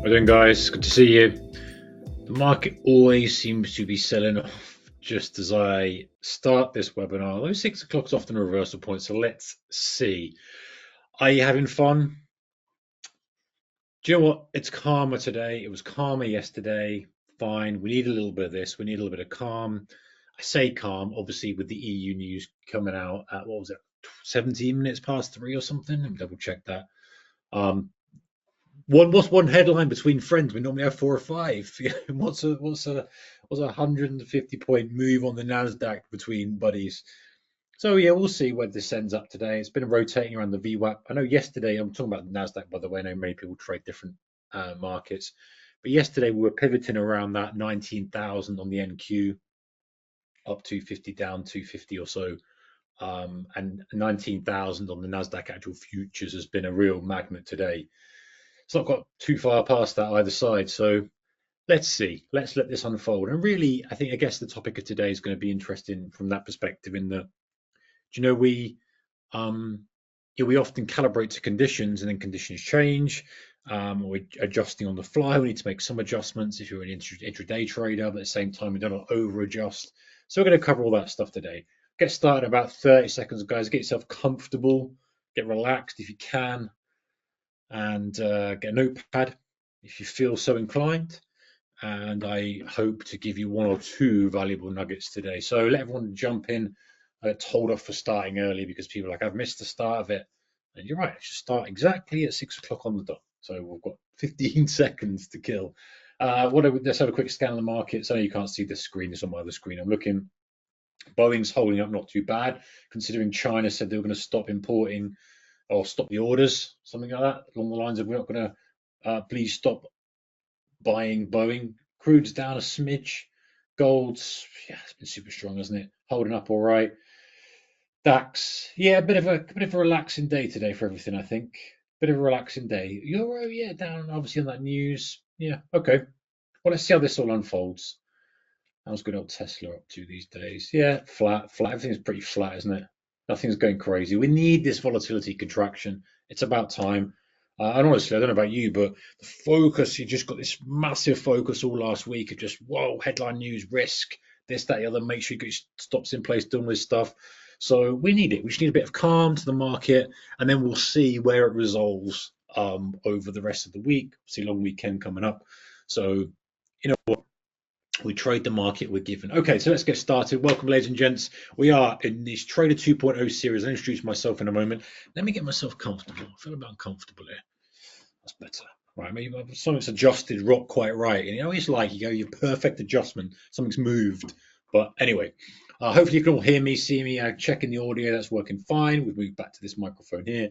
How you doing, guys? Good to see you. The market always seems to be selling off just as I start this webinar. Although 6 o'clock is often a reversal point, so let's see. Are you having fun? Do you know what? It's calmer today. It was calmer yesterday. Fine. We need a little bit of this. We need a little bit of calm. I say calm, obviously, with the EU news coming out at, what was it, 17 minutes past 3 or something? Let me double check that. What's one headline between friends? We normally have 4 or 5. What's a 150-point move on the Nasdaq between buddies? So yeah, we'll see where this ends up today. It's been rotating around the VWAP. I know yesterday, I'm talking about the Nasdaq, by the way. I know many people trade different markets, but yesterday we were pivoting around that 19,000 on the NQ, up 250, down 250 or so, and 19,000 on the Nasdaq actual futures has been a real magnet today. It's not got too far past that either side. So let's see. Let's let this unfold. And really, I guess the topic of today is going to be interesting from that perspective. In that, we often calibrate to conditions, and then conditions change. We're adjusting on the fly. We need to make some adjustments if you're an intraday trader, but at the same time, we don't over adjust. So we're going to cover all that stuff today. Get started in about 30 seconds, guys. Get yourself comfortable. Get relaxed if you can. And get a notepad if you feel so inclined. And I hope to give you 1 or 2 valuable nuggets today. So let everyone jump in. I got told off for starting early because people are like, I've missed the start of it. And you're right, it should start exactly at 6 o'clock on the dot. So we've got 15 seconds to kill. Let's have a quick scan of the market. So you can't see the screen, it's on my other screen. I'm looking. Boeing's holding up not too bad, considering China said they were going to stop importing or stop the orders, something like that, along the lines of we're not going to please stop buying Boeing. Crude's down a smidge. Gold's, yeah, it's been super strong, hasn't it? Holding up all right. DAX, yeah, a bit of a relaxing day today for everything, I think. Bit of a relaxing day. Euro, yeah, down obviously on that news. Yeah, okay. Well, let's see how this all unfolds. How's good old Tesla up to these days? Yeah, flat. Everything's pretty flat, isn't it? Nothing's going crazy. We need this volatility contraction. It's about time. And honestly, I don't know about you, but the focus, you just got this massive focus all last week of just, whoa, headline news, risk, this, that, the other, make sure you get stops in place, doing this stuff. So we need it. We just need a bit of calm to the market, and then we'll see where it resolves over the rest of the week. See, long weekend coming up. So, you know what? We trade the market we're given. Okay, so let's get started. Welcome, ladies and gents. We are in this Trader 2.0 series. I'll introduce myself in a moment. Let me get myself comfortable. I feel a bit uncomfortable here. That's better. Right, maybe something's adjusted rock quite right. And it's like you go, your perfect adjustment, something's moved. But anyway, hopefully you can all hear me, see me. Checking the audio, that's working fine. We've moved back to this microphone here.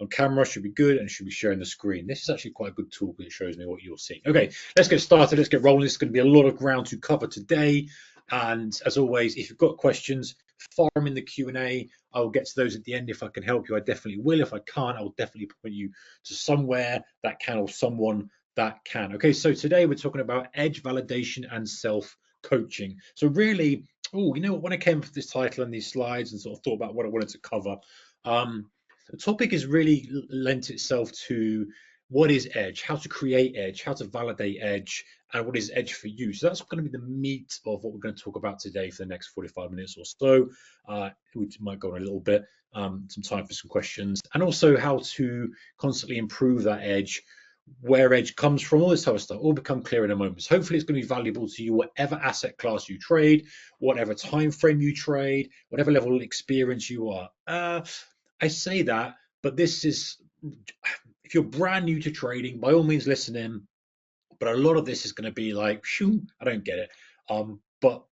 On camera, should be good, and should be sharing the screen. This is actually quite a good tool because it shows me what you're seeing. Okay, let's get started. Let's get rolling. This is going to be a lot of ground to cover today. And as always, if you've got questions, fire them in the Q&A. I will get to those at the end. If I can help you, I definitely will. If I can't, I will definitely point you to somewhere that can or someone that can. Okay, so today we're talking about edge validation and self-coaching. So really, when I came up with this title and these slides and sort of thought about what I wanted to cover, the topic has really lent itself to what is edge, how to create edge, how to validate edge, and what is edge for you. So that's going to be the meat of what we're going to talk about today for the next 45 minutes or so. We might go on a little bit, some time for some questions, and also how to constantly improve that edge, where edge comes from, all this type of stuff, all become clear in a moment. So hopefully it's going to be valuable to you, whatever asset class you trade, whatever time frame you trade, whatever level of experience you are. I say that, but this is, if you're brand new to trading, by all means listen in. But a lot of this is going to be like, I don't get it. But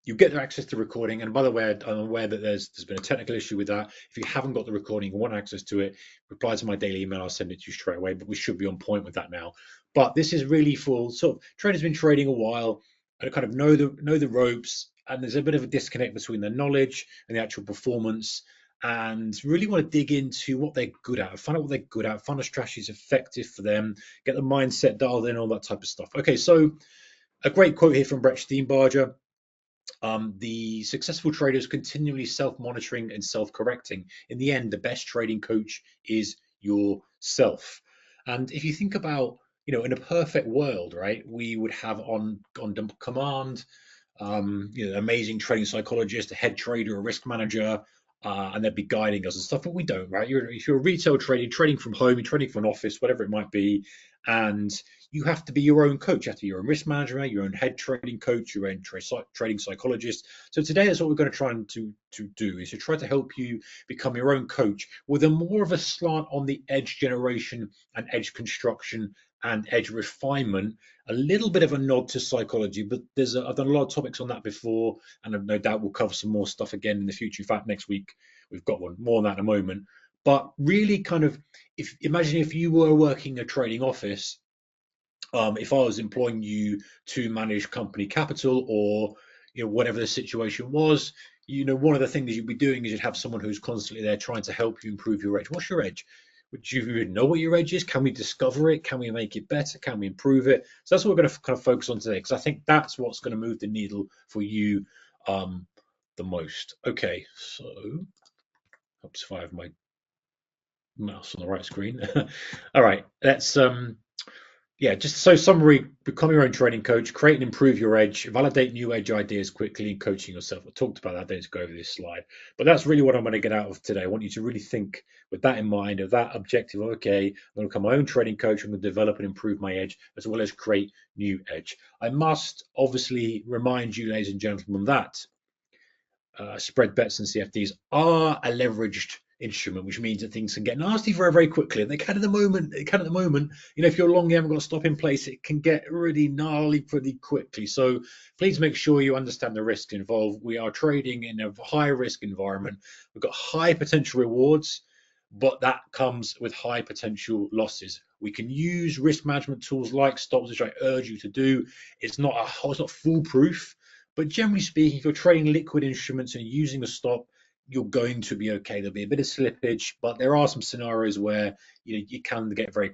you get access to recording. And by the way, I'm aware that there's been a technical issue with that. If you haven't got the recording and want access to it, reply to my daily email. I'll send it to you straight away. But we should be on point with that now. But this is really for sort of traders been trading a while and kind of know the ropes. And there's a bit of a disconnect between their knowledge and the actual performance. And really want to dig into what they're good at, find out what they're good at, find a strategy is effective for them, get the mindset dialed in, all that type of stuff. Okay, so a great quote here from Brett Steenbarger. The successful trader is continually self-monitoring and self-correcting. In the end, the best trading coach is yourself. And if you think about in a perfect world, right, we would have on command, amazing trading psychologist, a head trader, a risk manager, and they'd be guiding us and stuff. But we don't, right? If you're a retail trader, you're trading from home, you're trading from an office, whatever it might be, and you have to be your own coach. You have to be your own risk manager, your own head trading coach, your own trading psychologist. So today, that's what we're going to try and to do is to try to help you become your own coach with a more of a slant on the edge generation and edge construction and edge refinement, a little bit of a nod to psychology, but I've done a lot of topics on that before, and I've no doubt we'll cover some more stuff again in the future. In fact, next week we've got one more on that in a moment. But really, kind of, if imagine if you were working a trading office, if I was employing you to manage company capital, or whatever the situation was, one of the things you'd be doing is you'd have someone who's constantly there trying to help you improve your edge. What's your edge? Would you even know what your edge is? Can we discover it? Can we make it better? Can we improve it? So that's what we're going to kind of focus on today, because I think that's what's going to move the needle for you the most. Okay, so oops, if I have my mouse on the right screen. All right, let's yeah, just so summary: become your own training coach, create and improve your edge, validate new edge ideas quickly, and coaching yourself. I talked about that. I don't go over this slide, but that's really what I'm going to get out of today. I want you to really think with that in mind, of that objective. Okay, I'm going to become my own training coach. I'm going to develop and improve my edge, as well as create new edge. I must obviously remind you, ladies and gentlemen, that spread bets and CFDs are a leveraged instrument, which means that things can get nasty very, very quickly. And they can at the moment. They can at the moment. If you're long, you haven't got a stop in place, it can get really gnarly pretty quickly. So please make sure you understand the risks involved. We are trading in a high risk environment. We've got high potential rewards, but that comes with high potential losses. We can use risk management tools like stops, which I urge you to do. It's not foolproof, but generally speaking, if you're trading liquid instruments and using a stop, you're going to be okay. There'll be a bit of slippage, but there are some scenarios where you can get very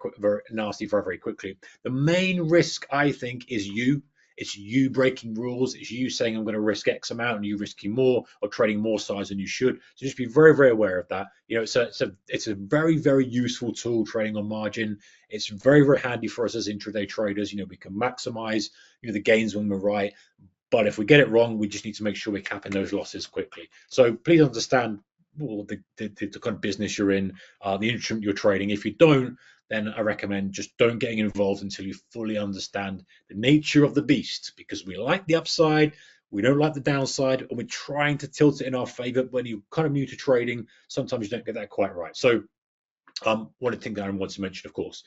nasty very, very quickly. The main risk, I think, is you. It's you breaking rules. It's you saying I'm going to risk X amount and you risking more, or trading more size than you should. So just be very, very aware of that. It's a very, very useful tool, trading on margin. It's very, very handy for us as intraday traders. We can maximize the gains when we're right. But if we get it wrong, we just need to make sure we're capping those losses quickly. So please understand the kind of business you're in, the instrument you're trading. If you don't, then I recommend just don't getting involved until you fully understand the nature of the beast, because we like the upside, we don't like the downside, and we're trying to tilt it in our favor. When you're kind of new to trading, sometimes you don't get that quite right. So one thing that I want to mention, of course.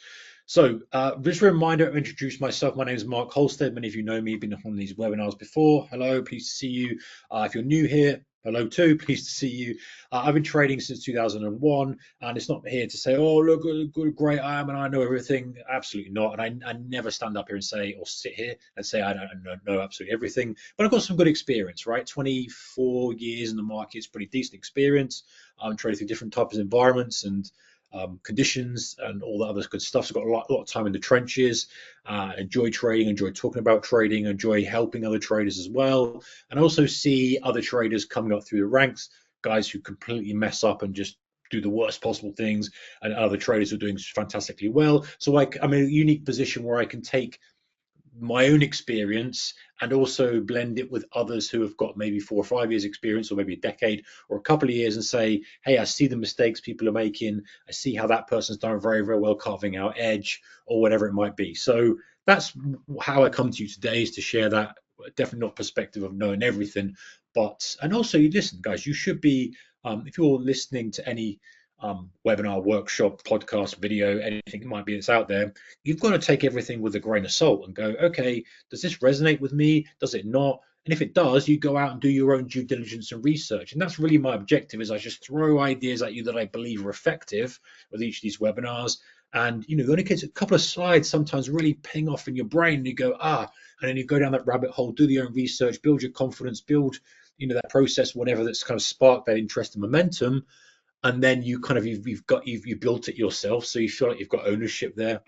So just a reminder, I'll introduce myself. My name is Mark Holstead. Many of you know me, been on these webinars before. Hello, pleased to see you. If you're new here, hello too, pleased to see you. I've been trading since 2001, and it's not here to say, oh, look, good, great I am and I know everything. Absolutely not. And I never stand up here and say, or sit here and say I don't know absolutely everything. But I've got some good experience, right? 24 years in the market is pretty decent experience. I'm trading through different types of environments and conditions and all that other good stuff. So I've got a lot of time in the trenches. Enjoy trading, enjoy talking about trading, enjoy helping other traders as well, and also see other traders coming up through the ranks, guys who completely mess up and just do the worst possible things, and other traders who are doing fantastically well. So I'm in a unique position where I can take my own experience and also blend it with others who have got maybe 4 or 5 years experience, or maybe a decade or a couple of years, and say, hey, I see the mistakes people are making. I see how that person's done very, very well carving out edge, or whatever it might be. So that's how I come to you today, is to share that. Definitely not perspective of knowing everything, but, and also, you listen, guys, you should be, if you're listening to any webinar, workshop, podcast, video, anything that might be that's out there, you've got to take everything with a grain of salt and go, okay, does this resonate with me? Does it not? And if it does, you go out and do your own due diligence and research. And that's really my objective, is I just throw ideas at you that I believe are effective with each of these webinars. And you only get a couple of slides sometimes really ping off in your brain, and you go, and then you go down that rabbit hole, do your own research, build your confidence, build that process, whatever that's kind of sparked that interest and momentum. And then you've built it yourself, so you feel like you've got ownership there.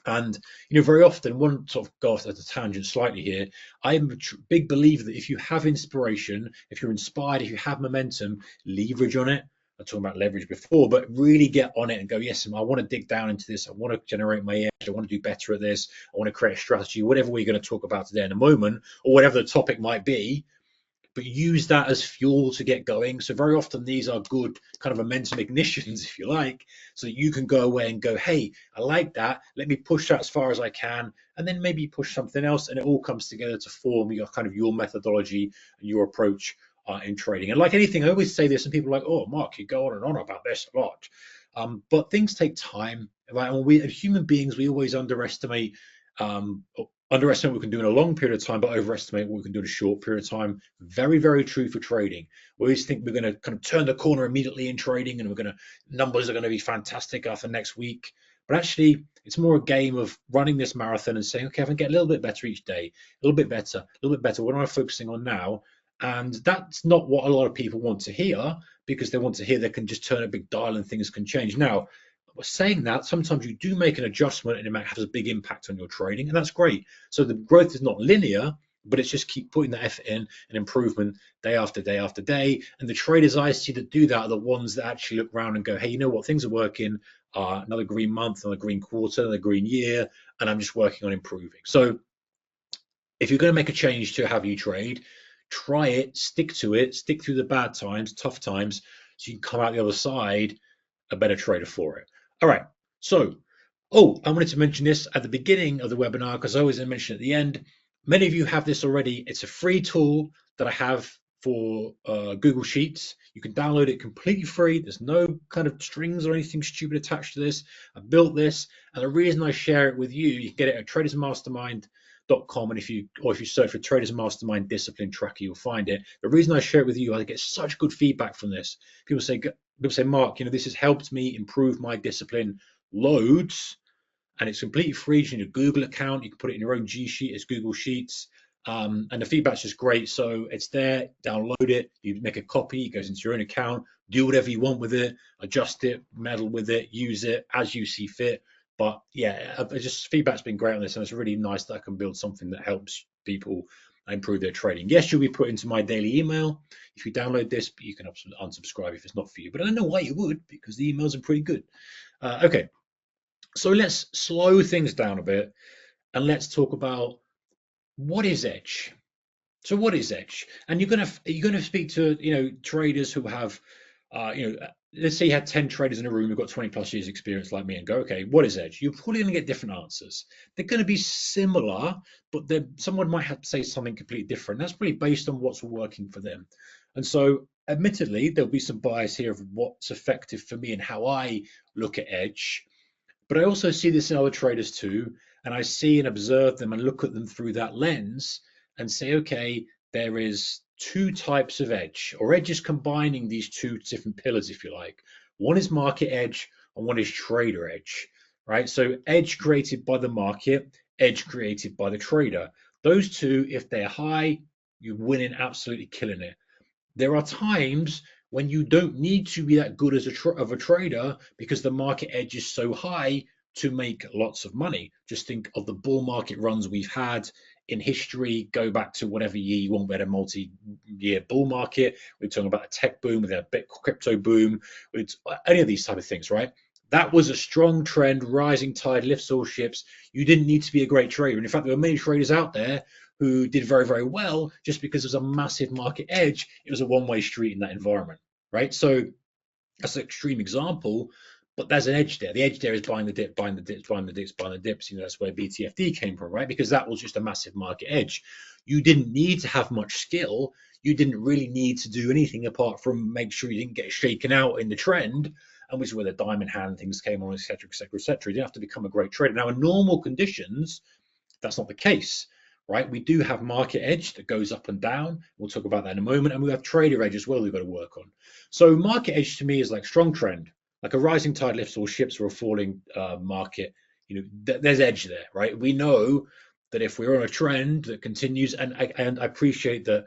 And very often, one sort of go off at a tangent slightly here, I'm a big believer that if you have inspiration, if you're inspired, if you have momentum, leverage on it. I was talking about leverage before, but really get on it and go, yes, I want to dig down into this. I want to generate my edge. I want to do better at this. I want to create a strategy, whatever we're going to talk about today in a moment, or whatever the topic might be, but use that as fuel to get going. So very often these are good kind of momentum ignitions, if you like, so that you can go away and go, hey, I like that. Let me push that as far as I can, and then maybe push something else, and it all comes together to form your kind of your methodology and your approach in trading. And like anything, I always say this, and people are like, oh, Mark, you go on and on about this a lot. But things take time. Right? And we, as human beings, we always underestimate what we can do in a long period of time, but overestimate what we can do in a short period of time. Very, very true for trading. We always think we're going to kind of turn the corner immediately in trading, and numbers are going to be fantastic after next week. But actually, it's more a game of running this marathon and saying, okay, I can get a little bit better each day, a little bit better, a little bit better. What am I focusing on now? And that's not what a lot of people want to hear, because they want to hear they can just turn a big dial and things can change. Now, saying that, sometimes you do make an adjustment and it might have a big impact on your trading, and that's great. So the growth is not linear, but it's just keep putting that effort in and improvement day after day after day. And the traders I see that do that are the ones that actually look around and go, hey, you know what, things are working. Another green month, another green quarter, another green year, and I'm just working on improving. So if you're going to make a change to how you trade, try it, stick to it, stick through the bad times, tough times, so you can come out the other side a better trader for it. All right. So, I wanted to mention this at the beginning of the webinar, because I always mention at the end. Many of you have this already. It's a free tool that I have for Google Sheets. You can download it completely free. There's no kind of strings or anything stupid attached to this. I built this, and the reason I share it with you, you can get it at tradersmastermind.com, and if you search for Traders Mastermind Discipline Tracker, you'll find it. The reason I share it with you, I get such good feedback from this. People say, Mark, this has helped me improve my discipline loads, and it's completely free. You need a Google account. You can put it in your own G Sheet as Google Sheets, and the feedback's just great. So it's there. Download it. You make a copy. It goes into your own account. Do whatever you want with it. Adjust it. Meddle with it. Use it as you see fit. But yeah, feedback's been great on this, and it's really nice that I can build something that helps people improve their trading. Yes, you'll be put into my daily email if you download this, but you can unsubscribe if it's not for you. But I don't know why you would, because the emails are pretty good. Okay, so let's slow things down a bit, and let's talk about what is edge. So what is edge? And you're gonna speak to traders who have let's say you had 10 traders in a room who've got 20 plus years experience like me, and go, okay, what is edge? You're probably going to get different answers. They're going to be similar, but someone might have to say something completely different. That's really based on what's working for them. And so admittedly, there'll be some bias here of what's effective for me and how I look at edge. But I also see this in other traders too, and I see and observe them and look at them through that lens and say, okay, there is two types of edge, or edge is combining these two different pillars, if you like. One is market edge and one is trader edge, right? So edge created by the market, edge created by the trader. Those two, if they're high, you're winning, absolutely killing it. There are times when you don't need to be that good as a trader, because the market edge is so high to make lots of money. Just think of the bull market runs we've had in history. Go back to whatever year you want, we had a multi-year bull market. We're talking about a tech boom, we had a bit crypto boom, it's any of these type of things, right? That was a strong trend. Rising tide lifts all ships. You didn't need to be a great trader. And in fact, there were many traders out there who did very, very well just because there's a massive market edge. It was a one-way street in that environment, right? So that's an extreme example, but there's an edge there. The edge there is buying the dip, buying the dips, buying the dips, buying the dips. That's where BTFD came from, right? Because that was just a massive market edge. You didn't need to have much skill. You didn't really need to do anything apart from make sure you didn't get shaken out in the trend, and which is where the diamond hand things came on, etc., etc., etc. You didn't have to become a great trader. Now, in normal conditions, that's not the case, right? We do have market edge that goes up and down. We'll talk about that in a moment. And we have trader edge as well we've got to work on. So market edge to me is like strong trend, like a rising tide lifts all ships, or a falling market. There's edge there, right? We know that if we're on a trend that continues, and I appreciate that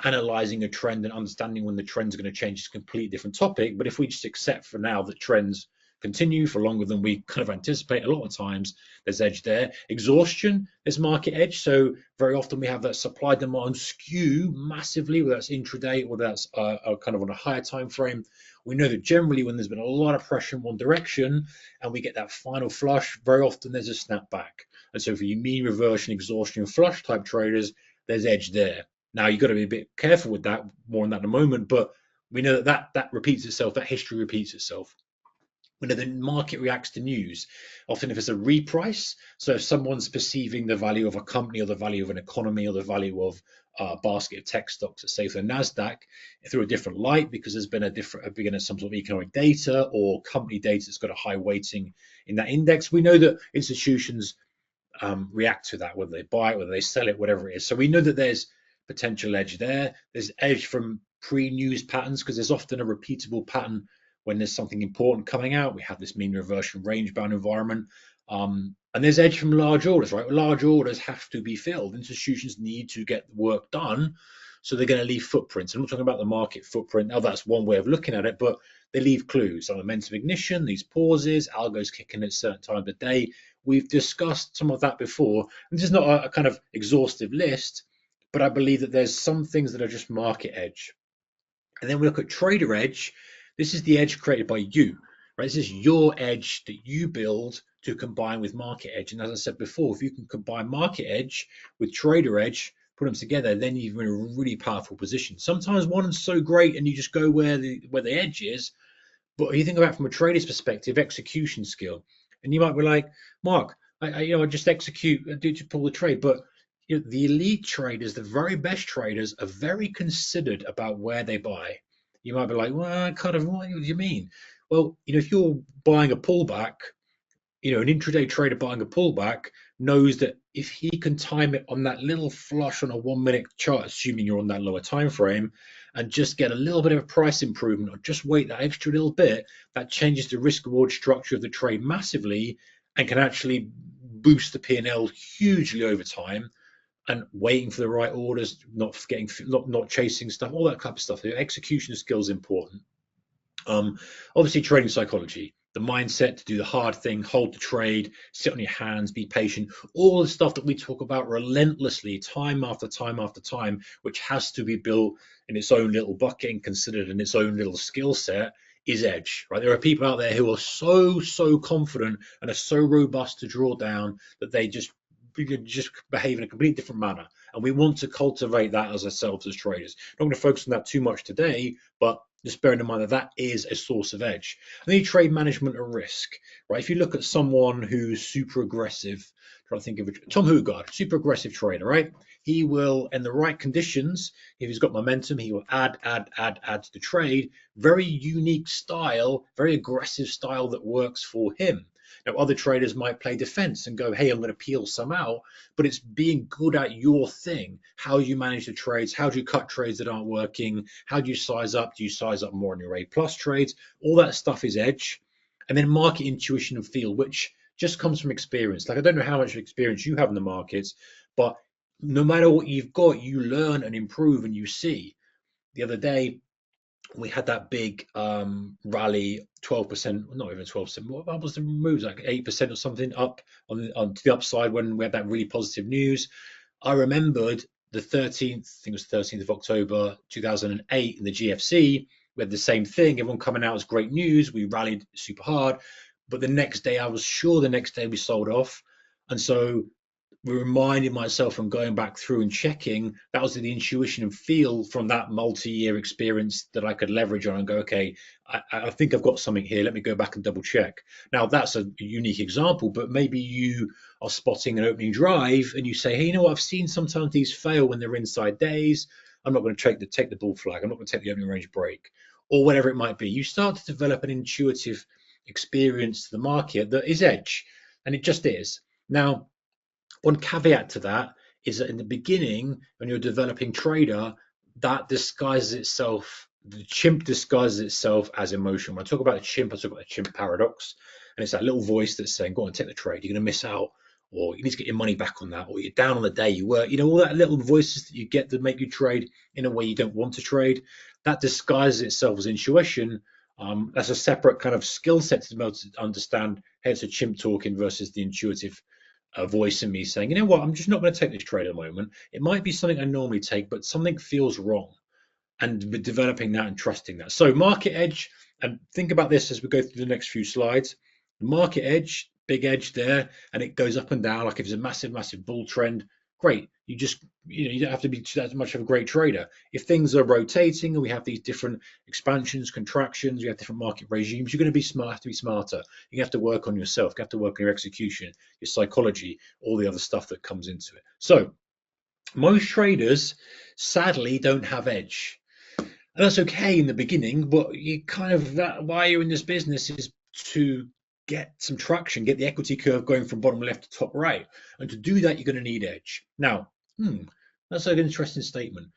analyzing a trend and understanding when the trend's going to change is a completely different topic. But if we just accept for now that trends continue for longer than we kind of anticipate. A lot of times there's edge there. Exhaustion, there's market edge. So very often we have that supply demand skew massively, whether that's intraday or that's kind of on a higher time frame. We know that generally when there's been a lot of pressure in one direction and we get that final flush, very often there's a snapback. And so for you mean reversion, exhaustion, flush type traders, there's edge there. Now you've got to be a bit careful with that, more on that in a moment, but we know that repeats itself, that history repeats itself. We know the market reacts to news. Often if it's a reprice, so if someone's perceiving the value of a company or the value of an economy or the value of a basket of tech stocks, let's say for the NASDAQ, through a different light because there's been some sort of economic data or company data that's got a high weighting in that index, we know that institutions react to that, whether they buy it, whether they sell it, whatever it is. So we know that there's potential edge there. There's edge from pre-news patterns because there's often a repeatable pattern when there's something important coming out. We have this mean reversion range bound environment. And there's edge from large orders, right? Large orders have to be filled. Institutions need to get work done. So they're going to leave footprints. I'm not talking about the market footprint. Now that's one way of looking at it, but they leave clues. So momentum ignition, these pauses, algos kicking at certain times of the day. We've discussed some of that before. And this is not a kind of exhaustive list, but I believe that there's some things that are just market edge. And then we look at trader edge. This is the edge created by you, right? This is your edge that you build to combine with market edge. And as I said before, if you can combine market edge with trader edge, put them together, then you're in a really powerful position. Sometimes one is so great and you just go where the edge is. But you think about it from a trader's perspective, execution skill. And you might be like, Mark, I just execute, I do to pull the trade. But the elite traders, the very best traders, are very considered about where they buy. You might be like, well, kind of, what do you mean? Well, if you're buying a pullback, an intraday trader buying a pullback knows that if he can time it on that little flush on a 1 minute chart, assuming you're on that lower time frame, and just get a little bit of a price improvement or just wait that extra little bit, that changes the risk reward structure of the trade massively and can actually boost the P&L hugely over time. And waiting for the right orders, not chasing stuff, all that type of stuff. The execution skill is important. Obviously, trading psychology, the mindset to do the hard thing, hold the trade, sit on your hands, be patient, all the stuff that we talk about relentlessly, time after time after time, which has to be built in its own little bucket and considered in its own little skill set, is edge, right? There are people out there who are so confident and are so robust to draw down that they just behave in a completely different manner. And we want to cultivate that as ourselves as traders. I'm not going to focus on that too much today, but just bearing in mind that is a source of edge. And then you trade management and risk, right? If you look at someone who's super aggressive, trying to think of it, Tom Hugard, super aggressive trader, right? He will, in the right conditions, if he's got momentum, he will add to the trade. Very unique style, very aggressive style that works for him. Now, other traders might play defense and go, hey, I'm going to peel some out, but it's being good at your thing. How you manage the trades, how do you cut trades that aren't working, how do you size up? Do you size up more on your A plus trades? All that stuff is edge. And then market intuition and feel, which just comes from experience. Like, I don't know how much experience you have in the markets, but no matter what you've got, you learn and improve and you see. The other day, we had that big rally, 12%, not even 12%. What was the moves, like 8% or something up on to the upside when we had that really positive news. I remembered the 13th, I think it was 13th of October 2008 in the GFC. We had the same thing. Everyone coming out as great news. We rallied super hard, but the next day, I was sure the next day we sold off, and so reminding myself from going back through and checking, that was the intuition and feel from that multi-year experience that I could leverage on and go, okay, I think I've got something here. Let me go back and double check. Now that's a unique example, but maybe you are spotting an opening drive and you say, hey, what? I've seen sometimes these fail when they're inside days. I'm not going to take the bull flag. I'm not going to take the opening range break or whatever it might be. You start to develop an intuitive experience to the market that is edge, and it just is. Now, one caveat to that is that in the beginning, when you're developing trader, that disguises itself, the chimp disguises itself as emotion. When I talk about a chimp, I talk about the chimp paradox. And it's that little voice that's saying, go on, take the trade, you're going to miss out, or you need to get your money back on that, or you're down on the day you work. All that little voices that you get that make you trade in a way you don't want to trade, that disguises itself as intuition That's a separate kind of skill set to be able to understand. Hey, it's a chimp talking versus the intuitive voice in me saying, you know what, I'm just not going to take this trade at the moment. It might be something I normally take, but something feels wrong, and developing that and trusting that. So market edge, and think about this as we go through the next few slides. Market edge, big edge there, and it goes up and down. Like if it's a massive, massive bull trend, great. You don't have to be that much of a great trader. If things are rotating and we have these different expansions, contractions, we have different market regimes, you're going to be smart, have to be smarter. You have to work on yourself, you have to work on your execution, your psychology, all the other stuff that comes into it. So most traders sadly don't have edge. And that's okay in the beginning, but you kind of that why you're in this business is to get some traction, get the equity curve going from bottom left to top right. And to do that, you're going to need edge. Now, that's an interesting statement.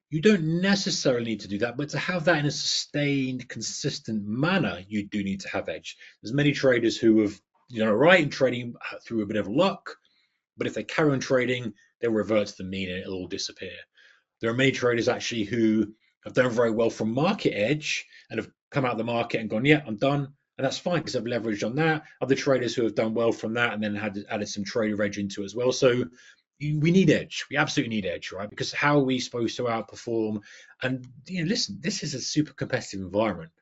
You don't necessarily need to do that, but to have that in a sustained, consistent manner, you do need to have edge. There's many traders who have done right in trading through a bit of luck, but if they carry on trading, they'll revert to the mean and it'll all disappear. There are many traders actually who have done very well from market edge and have come out of the market and gone, yeah, I'm done. And that's fine because I've leveraged on that. Other traders who have done well from that and then added some trader edge into it as well. So we need edge. We absolutely need edge, right? Because how are we supposed to outperform? And listen, this is a super competitive environment,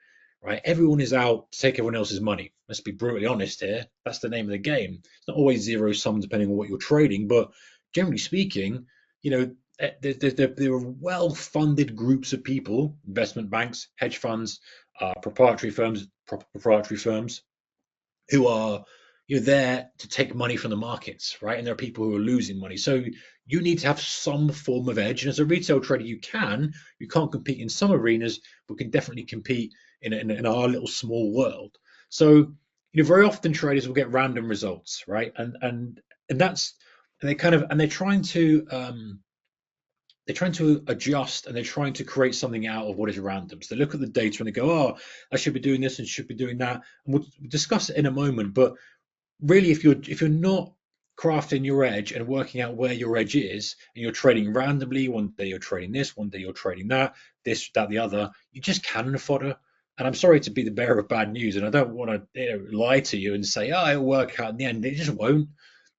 right? Everyone is out to take everyone else's money. Let's be brutally honest here. That's the name of the game. It's not always zero sum depending on what you're trading, but generally speaking, there are well-funded groups of people, investment banks, hedge funds, proprietary firms, who are there to take money from the markets, right? And there are people who are losing money. So you need to have some form of edge. And as a retail trader, you can't compete in some arenas, but can definitely compete in our little small world. So very often traders will get random results, right? And that's and they're trying to adjust and they're trying to create something out of what is random. So they look at the data and they go, oh, I should be doing this and should be doing that. And we'll discuss it in a moment. But really, if you're not crafting your edge and working out where your edge is, and you're trading randomly, one day you're trading this, one day you're trading that, this, that, the other, you just cannon fodder. And I'm sorry to be the bearer of bad news, and I don't want to lie to you and say, oh, it'll work out in the end. It just won't.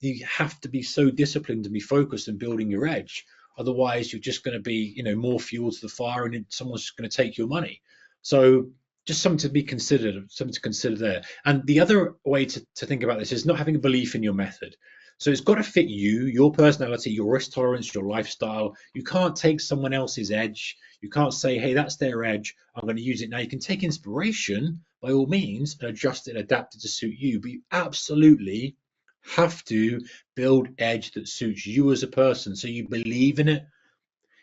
You have to be so disciplined and be focused in building your edge. Otherwise, you're just going to be, more fuel to the fire, and someone's just going to take your money. So just something to be considered, something to consider there. And the other way to think about this is not having a belief in your method. So it's got to fit you, your personality, your risk tolerance, your lifestyle. You can't take someone else's edge. You can't say, hey, that's their edge, I'm going to use it now. You can take inspiration by all means and adjust it, adapt it to suit you, but you absolutely have to build edge that suits you as a person, so you believe in it.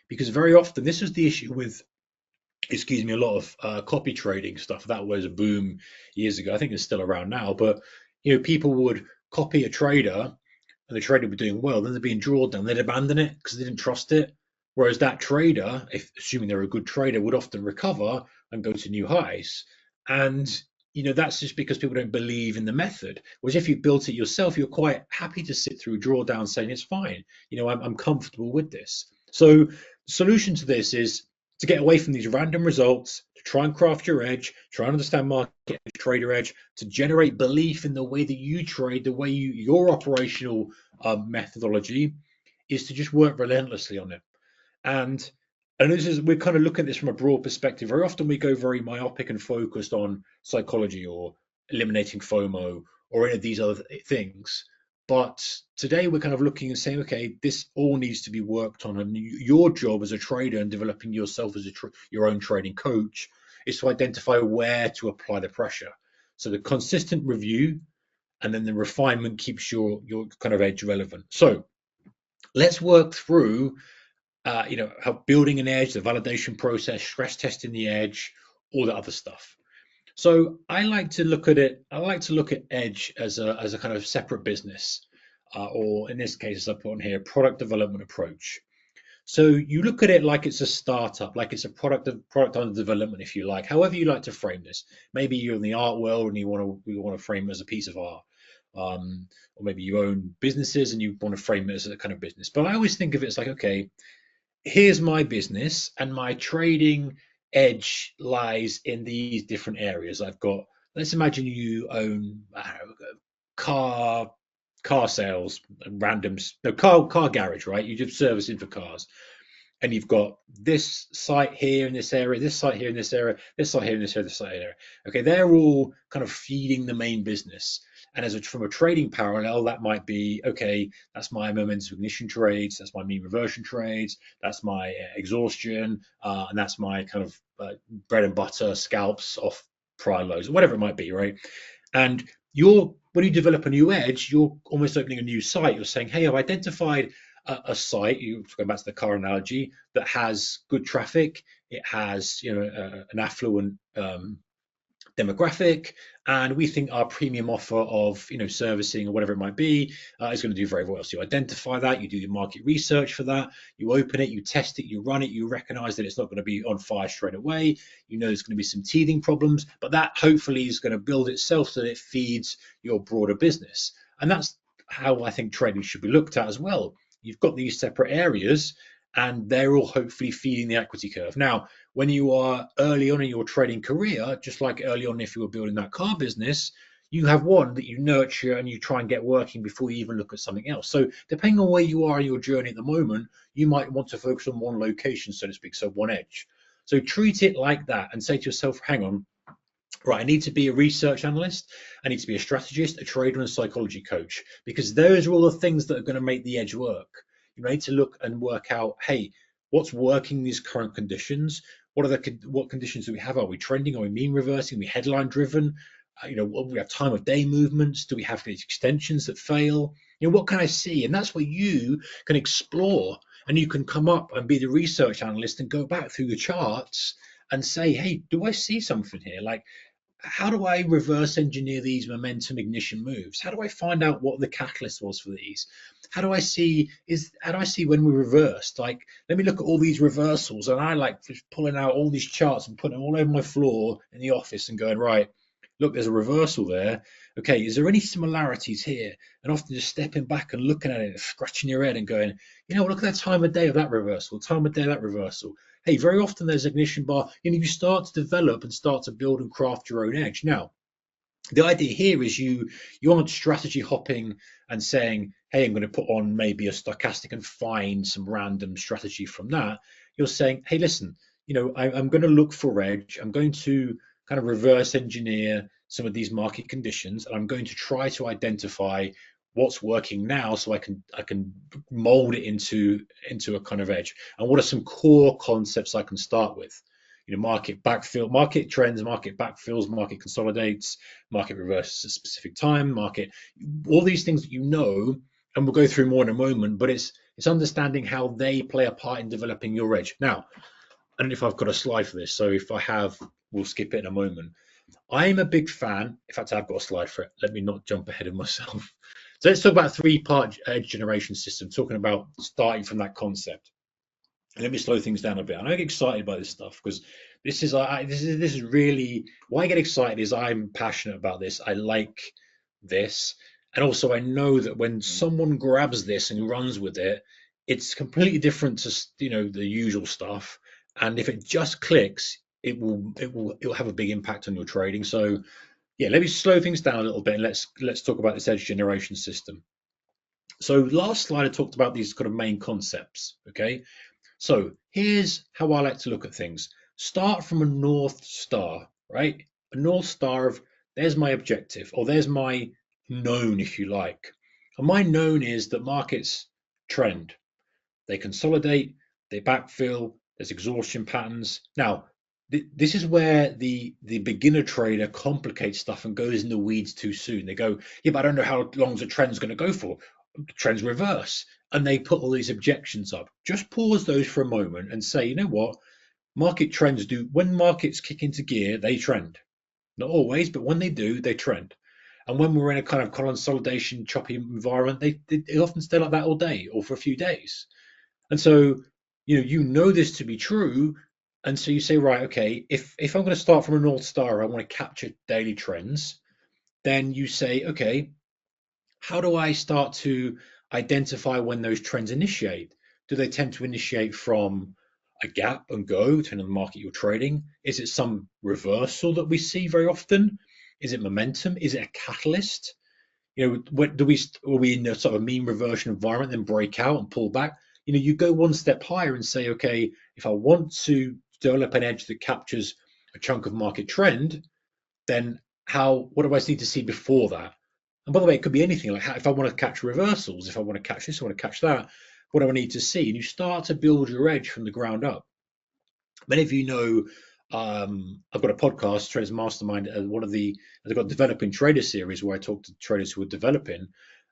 Because very often, this is the issue with, a lot of copy trading stuff. That was a boom years ago. I think it's still around now, but people would copy a trader and the trader would be doing well, then they'd be in drawdown, they'd abandon it because they didn't trust it. Whereas that trader, if assuming they're a good trader, would often recover and go to new highs. And that's just because people don't believe in the method. Whereas if you built it yourself, you're quite happy to sit through drawdown saying it's fine. I'm comfortable with this. So the solution to this is to get away from these random results, to try and craft your edge, try and understand market edge, trader edge, to generate belief in the way that you trade, the way your operational methodology is to just work relentlessly on it. And we're kind of looking at this from a broad perspective. Very often we go very myopic and focused on psychology or eliminating FOMO or any of these other things. But today we're kind of looking and saying, okay, this all needs to be worked on. And your job as a trader and developing yourself as your own trading coach is to identify where to apply the pressure. So the consistent review and then the refinement keeps your kind of edge relevant. So let's work through how building an edge, the validation process, stress testing the edge, all that other stuff. So I like to look at edge as a kind of separate business, or in this case, as I put on here, product development approach. So you look at it like it's a startup, like it's a product under development, if you like. However you like to frame this. Maybe you're in the art world and you want to frame it as a piece of art. Or maybe you own businesses and you want to frame it as a kind of business. But I always think of it as like, okay, here's my business and my trading edge lies in these different areas. I've got, let's imagine you own, I don't know, car car sales, randoms, no, car garage, right? You do servicing for cars, and you've got this site here in this area, this site here in this area, this site here in this area, this site here. Okay, they're all kind of feeding the main business. And from a trading parallel, that might be, okay, that's my momentum ignition trades, that's my mean reversion trades, that's my exhaustion, and that's my kind of bread and butter scalps off prior lows, whatever it might be, right? And when you develop a new edge, you're almost opening a new site. You're saying, hey, I've identified a site, you going back to the car analogy, that has good traffic. It has, an affluent demographic, and we think our premium offer of, servicing or whatever it might be is going to do very well. So you identify that, you do your market research for that, you open it, you test it, you run it, you recognize that it's not going to be on fire straight away. There's going to be some teething problems, but that hopefully is going to build itself so that it feeds your broader business. And that's how I think trading should be looked at as well. You've got these separate areas, and they're all hopefully feeding the equity curve. Now, when you are early on in your trading career, just like early on if you were building that car business, you have one that you nurture and you try and get working before you even look at something else. So depending on where you are in your journey at the moment, you might want to focus on one location, so to speak, so one edge. So treat it like that and say to yourself, hang on, right, I need to be a research analyst, I need to be a strategist, a trader, and a psychology coach, because those are all the things that are going to make the edge work. You need to look and work out, hey, what's working in these current conditions? What conditions do we have? Are we trending? Are we mean reversing? Are we headline driven? We have time of day movements. Do we have these extensions that fail? What can I see? And that's where you can explore, and you can come up and be the research analyst and go back through the charts and say, hey, do I see something here? Like, how do I reverse engineer these momentum ignition moves? How do I find out what the catalyst was for these? How do I see when we reversed? Like, let me look at all these reversals, and I like just pulling out all these charts and putting them all over my floor in the office and going, right, look, there's a reversal there. Okay, is there any similarities here? And often just stepping back and looking at it, scratching your head and going, look at that time of day of that reversal, time of day of that reversal. Hey, very often there's ignition bar. You start to develop and start to build and craft your own edge. Now, the idea here is you aren't strategy hopping and saying, hey, I'm going to put on maybe a stochastic and find some random strategy from that. You're saying, hey, listen, I'm going to look for edge. I'm going to kind of reverse engineer some of these market conditions, and I'm going to try to identify what's working now so I can mold it into a kind of edge. And what are some core concepts I can start with? Market backfill, market trends, market backfills, market consolidates, market reverses at a specific time, all these things that and we'll go through more in a moment, but it's understanding how they play a part in developing your edge. Now, I don't know if I've got a slide for this, so if I have, we'll skip it in a moment. I'm a big fan, in fact, I've got a slide for it. Let me not jump ahead of myself. So let's talk about a three-part edge generation system, talking about starting from that concept. Let me slow things down a bit. And I get excited by this stuff because this is really why I get excited. Is I'm passionate about this. I like this, and also I know that when someone grabs this and runs with it, it's completely different to the usual stuff. And if it just clicks, it will have a big impact on your trading. So yeah, let me slow things down a little bit and let's talk about this edge generation system. So last slide I talked about these kind of main concepts. Okay. So here's how I like to look at things. Start from a North Star, right? A North Star of there's my objective, or there's my known, if you like. And my known is that markets trend. They consolidate, they backfill, there's exhaustion patterns. Now, this is where the beginner trader complicates stuff and goes in the weeds too soon. They go, yeah, but I don't know how long the trend's going to go for. Trends reverse, and they put all these objections up. Just pause those for a moment and say, you know what? Market trends do, when markets kick into gear, they trend. Not always, but when they do, they trend. And when we're in a kind of consolidation, choppy environment, they often stay like that all day or for a few days. And so, you know this to be true. And so you say, right, okay, if I'm going to start from a North Star, I want to capture daily trends, then you say, okay, how do I start to identify when those trends initiate? Do they tend to initiate from a gap and go, depending on the market you're trading? Is it some reversal that we see very often? Is it momentum? Is it a catalyst? What do we are we in a sort of mean reversion environment, then break out and pull back? You go one step higher and say, okay, if I want to develop an edge that captures a chunk of market trend, then what do I need to see before that? And by the way, it could be anything, like if I want to catch reversals, if I want to catch this, I want to catch that, what do I need to see? And you start to build your edge from the ground up. Many of you know, I've got a podcast, Traders Mastermind, I've got a developing trader series where I talk to traders who are developing.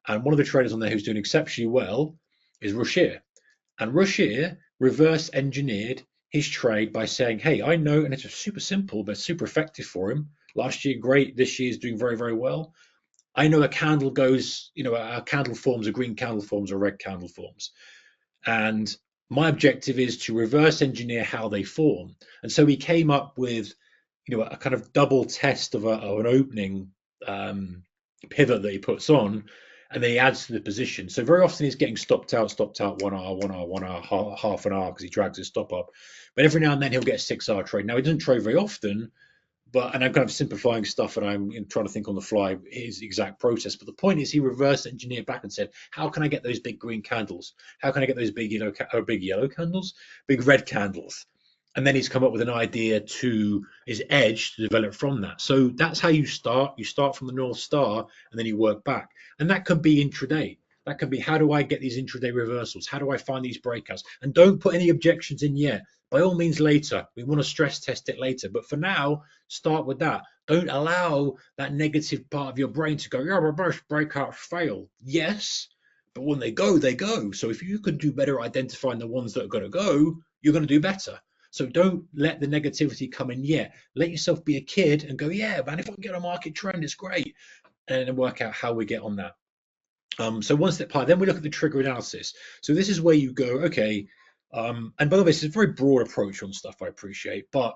And one of the traders on there who's doing exceptionally well is Rushir. And Rushir reverse engineered his trade by saying, hey, I know, and it's super simple, but super effective for him. Last year, great. This year is doing very, very well. I know a candle goes, a candle forms, a green candle forms, or red candle forms. And my objective is to reverse engineer how they form. And so he came up with, a kind of double test of an opening pivot that he puts on, and then he adds to the position. So very often he's getting stopped out 1 hour, 1 hour, 1 hour, half an hour because he drags his stop up. But every now and then he'll get a 6-hour trade. Now he doesn't trade very often, and I'm kind of simplifying stuff, and I'm trying to think on the fly his exact process. But the point is, he reverse engineered back and said, "How can I get those big green candles? How can I get those big yellow candles, big red candles?" And then he's come up with an idea to his edge to develop from that. So that's how you start. You start from the North Star, and then you work back. And that can be intraday. That can be, how do I get these intraday reversals? How do I find these breakouts? And don't put any objections in yet. By all means, later. We want to stress test it later. But for now, start with that. Don't allow that negative part of your brain to go, yeah, reverse breakouts fail. Yes, but when they go, they go. So if you can do better identifying the ones that are going to go, you're going to do better. So don't let the negativity come in yet. Let yourself be a kid and go, yeah, man, if I can get a market trend, it's great. And then work out how we get on that. So one step higher, then we look at the trigger analysis. So this is where you go, okay, and by the way, this is a very broad approach on stuff, I appreciate, but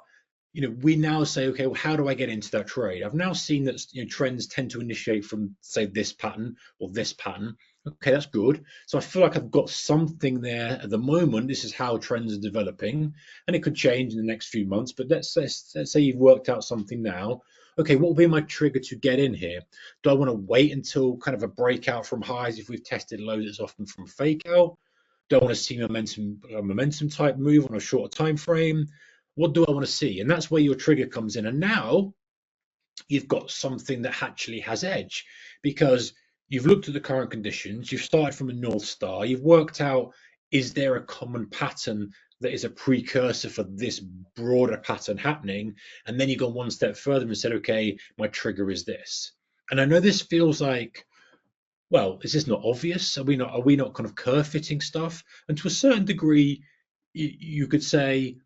we now say, okay, well, how do I get into that trade? I've now seen that trends tend to initiate from, say, this pattern or this pattern. Okay, that's good. So I feel like I've got something there at the moment. This is how trends are developing, and it could change in the next few months. But let's say you've worked out something now. Okay, what will be my trigger to get in here? Do I want to wait until kind of a breakout from highs if we've tested lows? It's often from fake out. Do I want to see momentum type move on a shorter time frame? What do I want to see? And that's where your trigger comes in. And now you've got something that actually has edge, because you've looked at the current conditions, you've started from a North Star, you've worked out, is there a common pattern that is a precursor for this broader pattern happening? And then you've gone one step further and said, okay, my trigger is this. And I know this feels like, well, is this not obvious? Are we not kind of curve fitting stuff? And to a certain degree, you could say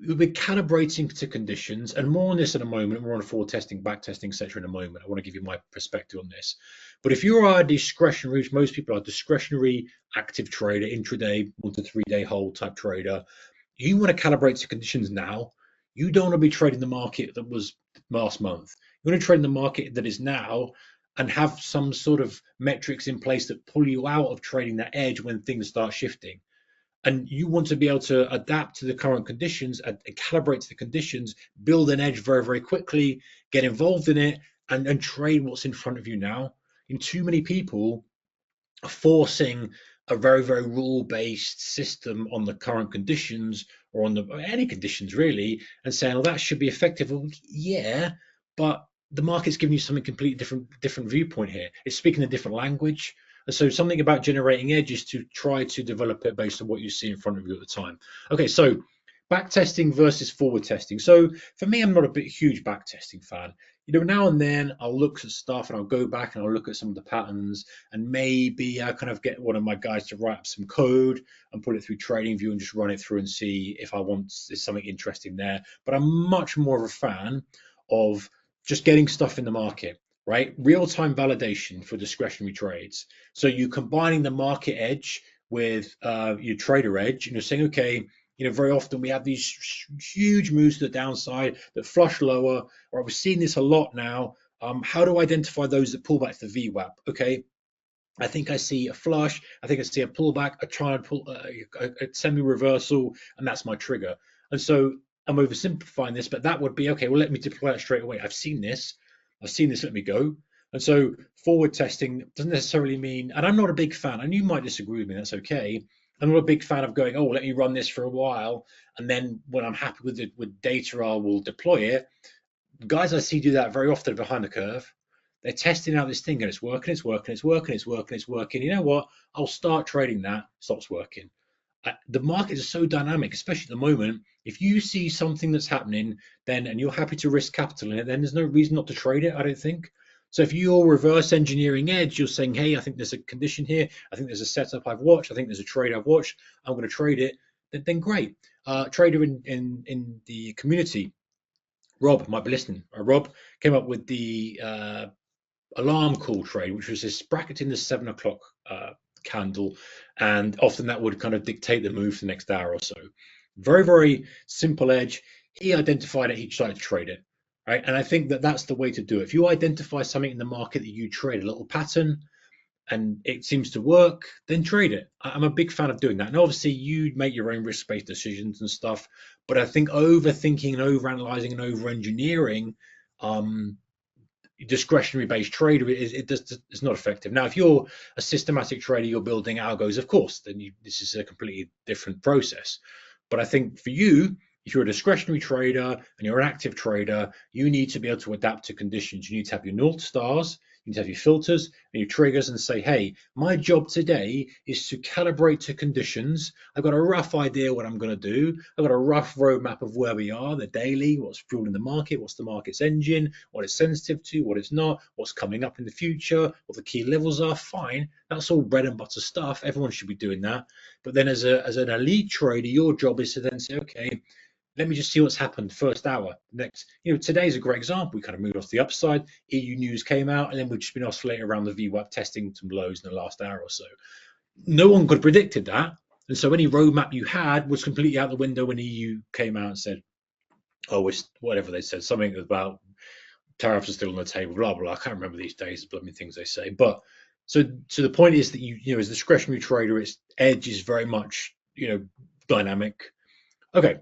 we're calibrating to conditions, and more on this in a moment. We're on a forward testing, back testing, etc. in a moment. I want to give you my perspective on this. But if you are a discretionary, which most people are, discretionary active trader, intraday, 1 to 3 day hold type trader, you want to calibrate to conditions now. You don't want to be trading the market that was last month. You want to trade in the market that is now, and have some sort of metrics in place that pull you out of trading that edge when things start shifting. And you want to be able to adapt to the current conditions and calibrate to the conditions, build an edge very, very quickly, get involved in it, and trade what's in front of you now. And too many people are forcing a very, very rule-based system on the current conditions, or on any conditions really, and saying, "Oh, that should be effective." Well, yeah, but the market's giving you something completely different viewpoint here. It's speaking a different language. And so something about generating edge is to try to develop it based on what you see in front of you at the time. Okay, so back testing versus forward testing. So for me, I'm not a huge back testing fan. Now and then I'll look at stuff and I'll go back and I'll look at some of the patterns, and maybe I kind of get one of my guys to write up some code and put it through TradingView and just run it through and see if there's something interesting there. But I'm much more of a fan of just getting stuff in the market, right? Real-time validation for discretionary trades. So you're combining the market edge with your trader edge, and you're saying, okay, very often we have these huge moves to the downside that flush lower, or we're seeing this a lot now. How do I identify those that pull back to the VWAP? Okay, I think I see a flush. I think I see a pullback, a try and pull, a semi-reversal, and that's my trigger. And so I'm oversimplifying this, but that would be okay. Well, let me deploy it straight away. I've seen this. I've seen this. Let me go. And so forward testing doesn't necessarily mean, and I'm not a big fan, and you might disagree with me. That's okay. I'm not a big fan of going, oh, let me run this for a while, and then when I'm happy with it with data, I will deploy it. Guys I see do that very often behind the curve. They're testing out this thing and it's working, it's working, it's working, it's working, it's working. You know what? I'll start trading that. Stops working. The markets are so dynamic, especially at the moment. If you see something that's happening, then and you're happy to risk capital in it, then there's no reason not to trade it. I don't think. So if you're reverse engineering edge, you're saying, hey, I think there's a condition here. I think there's a setup I've watched. I think there's a trade I've watched. I'm going to trade it. Then great. Trader in the community, Rob might be listening. Rob came up with the alarm call trade, which was this bracket in the 7 o'clock candle, and often that would kind of dictate the move for the next hour or so. Very, very simple edge. He identified it, he decided to trade it, right? And I think that that's the way to do it. If you identify something in the market that you trade, a little pattern, and it seems to work, then trade it. I'm a big fan of doing that. And obviously, you make your own risk-based decisions and stuff, but I think overthinking and overanalyzing and over-engineering discretionary based trader it's not effective. Now, if you're a systematic trader, you're building algos, of course, then this is a completely different process. But I think for you, if you're a discretionary trader and you're an active trader, you need to be able to adapt to conditions. You need to have your North Stars, you need to have your filters and your triggers and say, hey, my job today is to calibrate to conditions. I've got a rough idea what I'm going to do. I've got a rough roadmap of where we are, the daily, what's fueling the market, what's the market's engine, what it's sensitive to, what it's not, what's coming up in the future, what the key levels are. Fine. That's all bread and butter stuff. Everyone should be doing that. But then as an elite trader, your job is to then say, okay, let me just see what's happened first hour. Next, today's a great example. We kind of moved off the upside. EU news came out, and then we've just been oscillating around the VWAP, testing some lows in the last hour or so. No one could have predicted that, and so any roadmap you had was completely out the window when EU came out and said, "Oh, it's whatever they said, something about tariffs are still on the table." Blah blah. I can't remember these days the bloody things they say, but so the point is that as a discretionary trader, its edge is very much dynamic. Okay.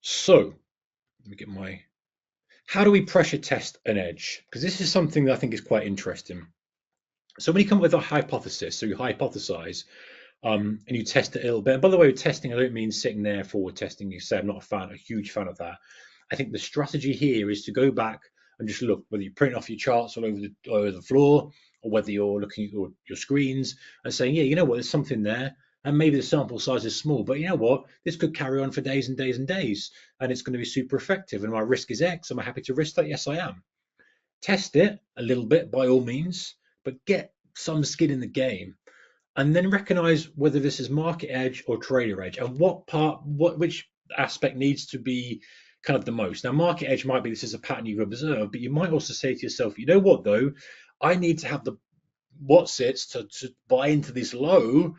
So let me get how do we pressure test an edge? Because this is something that I think is quite interesting. So when you come up with a hypothesis, so you hypothesize and you test it a little bit. And by the way, with testing, I don't mean sitting there forward testing. You say I'm not a huge fan of that. I think the strategy here is to go back and just look, whether you're printing off your charts all over the floor, or whether you're looking at your screens and saying, yeah, you know what, there's something there. And maybe the sample size is small, but you know what? This could carry on for days and days and days, and it's going to be super effective. And my risk is X. Am I happy to risk that? Yes, I am. Test it a little bit by all means, but get some skin in the game, and then recognize whether this is market edge or trader edge, and which aspect needs to be kind of the most. Now, market edge might be this is a pattern you've observed, but you might also say to yourself, you know what though? I need to have the what's it to buy into this low,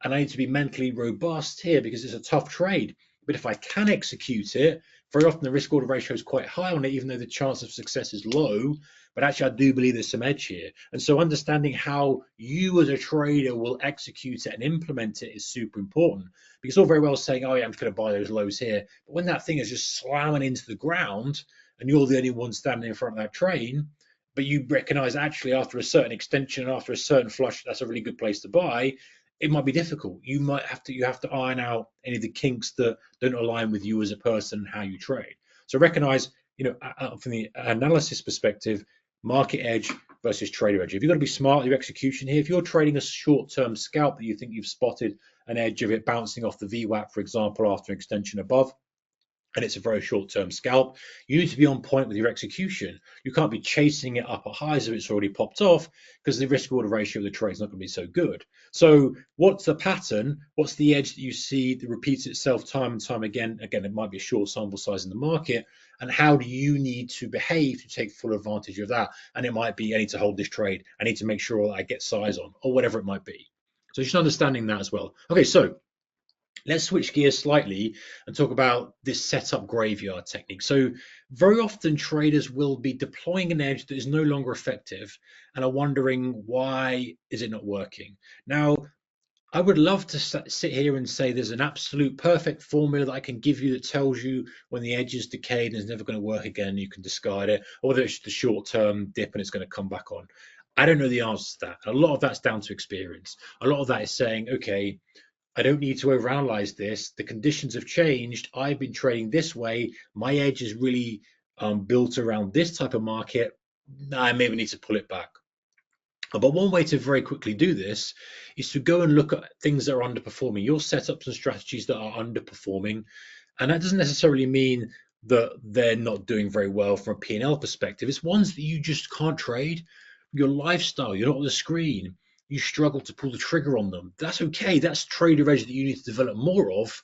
and I need to be mentally robust here because it's a tough trade. But if I can execute it, very often the risk order ratio is quite high on it, even though the chance of success is low. But actually, I do believe there's some edge here. And so understanding how you as a trader will execute it and implement it is super important. Because it's all very well saying, oh yeah, I'm just going to buy those lows here. But when that thing is just slamming into the ground and you're the only one standing in front of that train, but you recognize actually after a certain extension, after a certain flush, that's a really good place to buy, it might be difficult. You have to iron out any of the kinks that don't align with you as a person and how you trade. So recognize, from the analysis perspective, market edge versus trader edge. If you've got to be smart with your execution here, if you're trading a short-term scalp that you think you've spotted an edge of it bouncing off the VWAP, for example, after an extension above, and it's a very short-term scalp, you need to be on point with your execution. You can't be chasing it up at highs if it's already popped off, because the risk order ratio of the trade is not going to be so good. So what's the pattern? What's the edge that you see that repeats itself time and time again? Again, it might be a short sample size in the market. And how do you need to behave to take full advantage of that? And it might be, I need to hold this trade. I need to make sure that I get size on, or whatever it might be. So just understanding that as well. Okay, so Let's switch gears slightly and talk about this setup graveyard technique. So very often traders will be deploying an edge that is no longer effective and are wondering why is it not working. Now, I would love to sit here and say there's an absolute perfect formula that I can give you that tells you when the edge is decayed and it's never going to work again, you can discard it, or whether it's just a short-term dip and it's going to come back on. I don't know the answer to that. A lot of that's down to experience. A lot of that is saying, okay, I don't need to overanalyze this. The conditions have changed. I've been trading this way. My edge is really built around this type of market. I maybe need to pull it back. But one way to very quickly do this is to go and look at things that are underperforming, your setups and strategies that are underperforming. And that doesn't necessarily mean that they're not doing very well from a P&L perspective. It's ones that you just can't trade. Your lifestyle, you're not on the screen, you struggle to pull the trigger on them. That's okay. That's trader edge that you need to develop more of.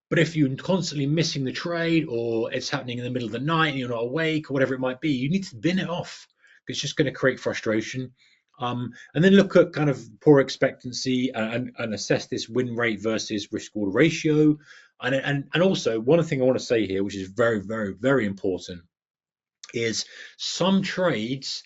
But if you're constantly missing the trade or it's happening in the middle of the night and you're not awake or whatever it might be, you need to bin it off. It's just going to create frustration. And then look at kind of poor expectancy and assess this win rate versus risk reward ratio. And also, one thing I want to say here, which is very, very, very important, is some trades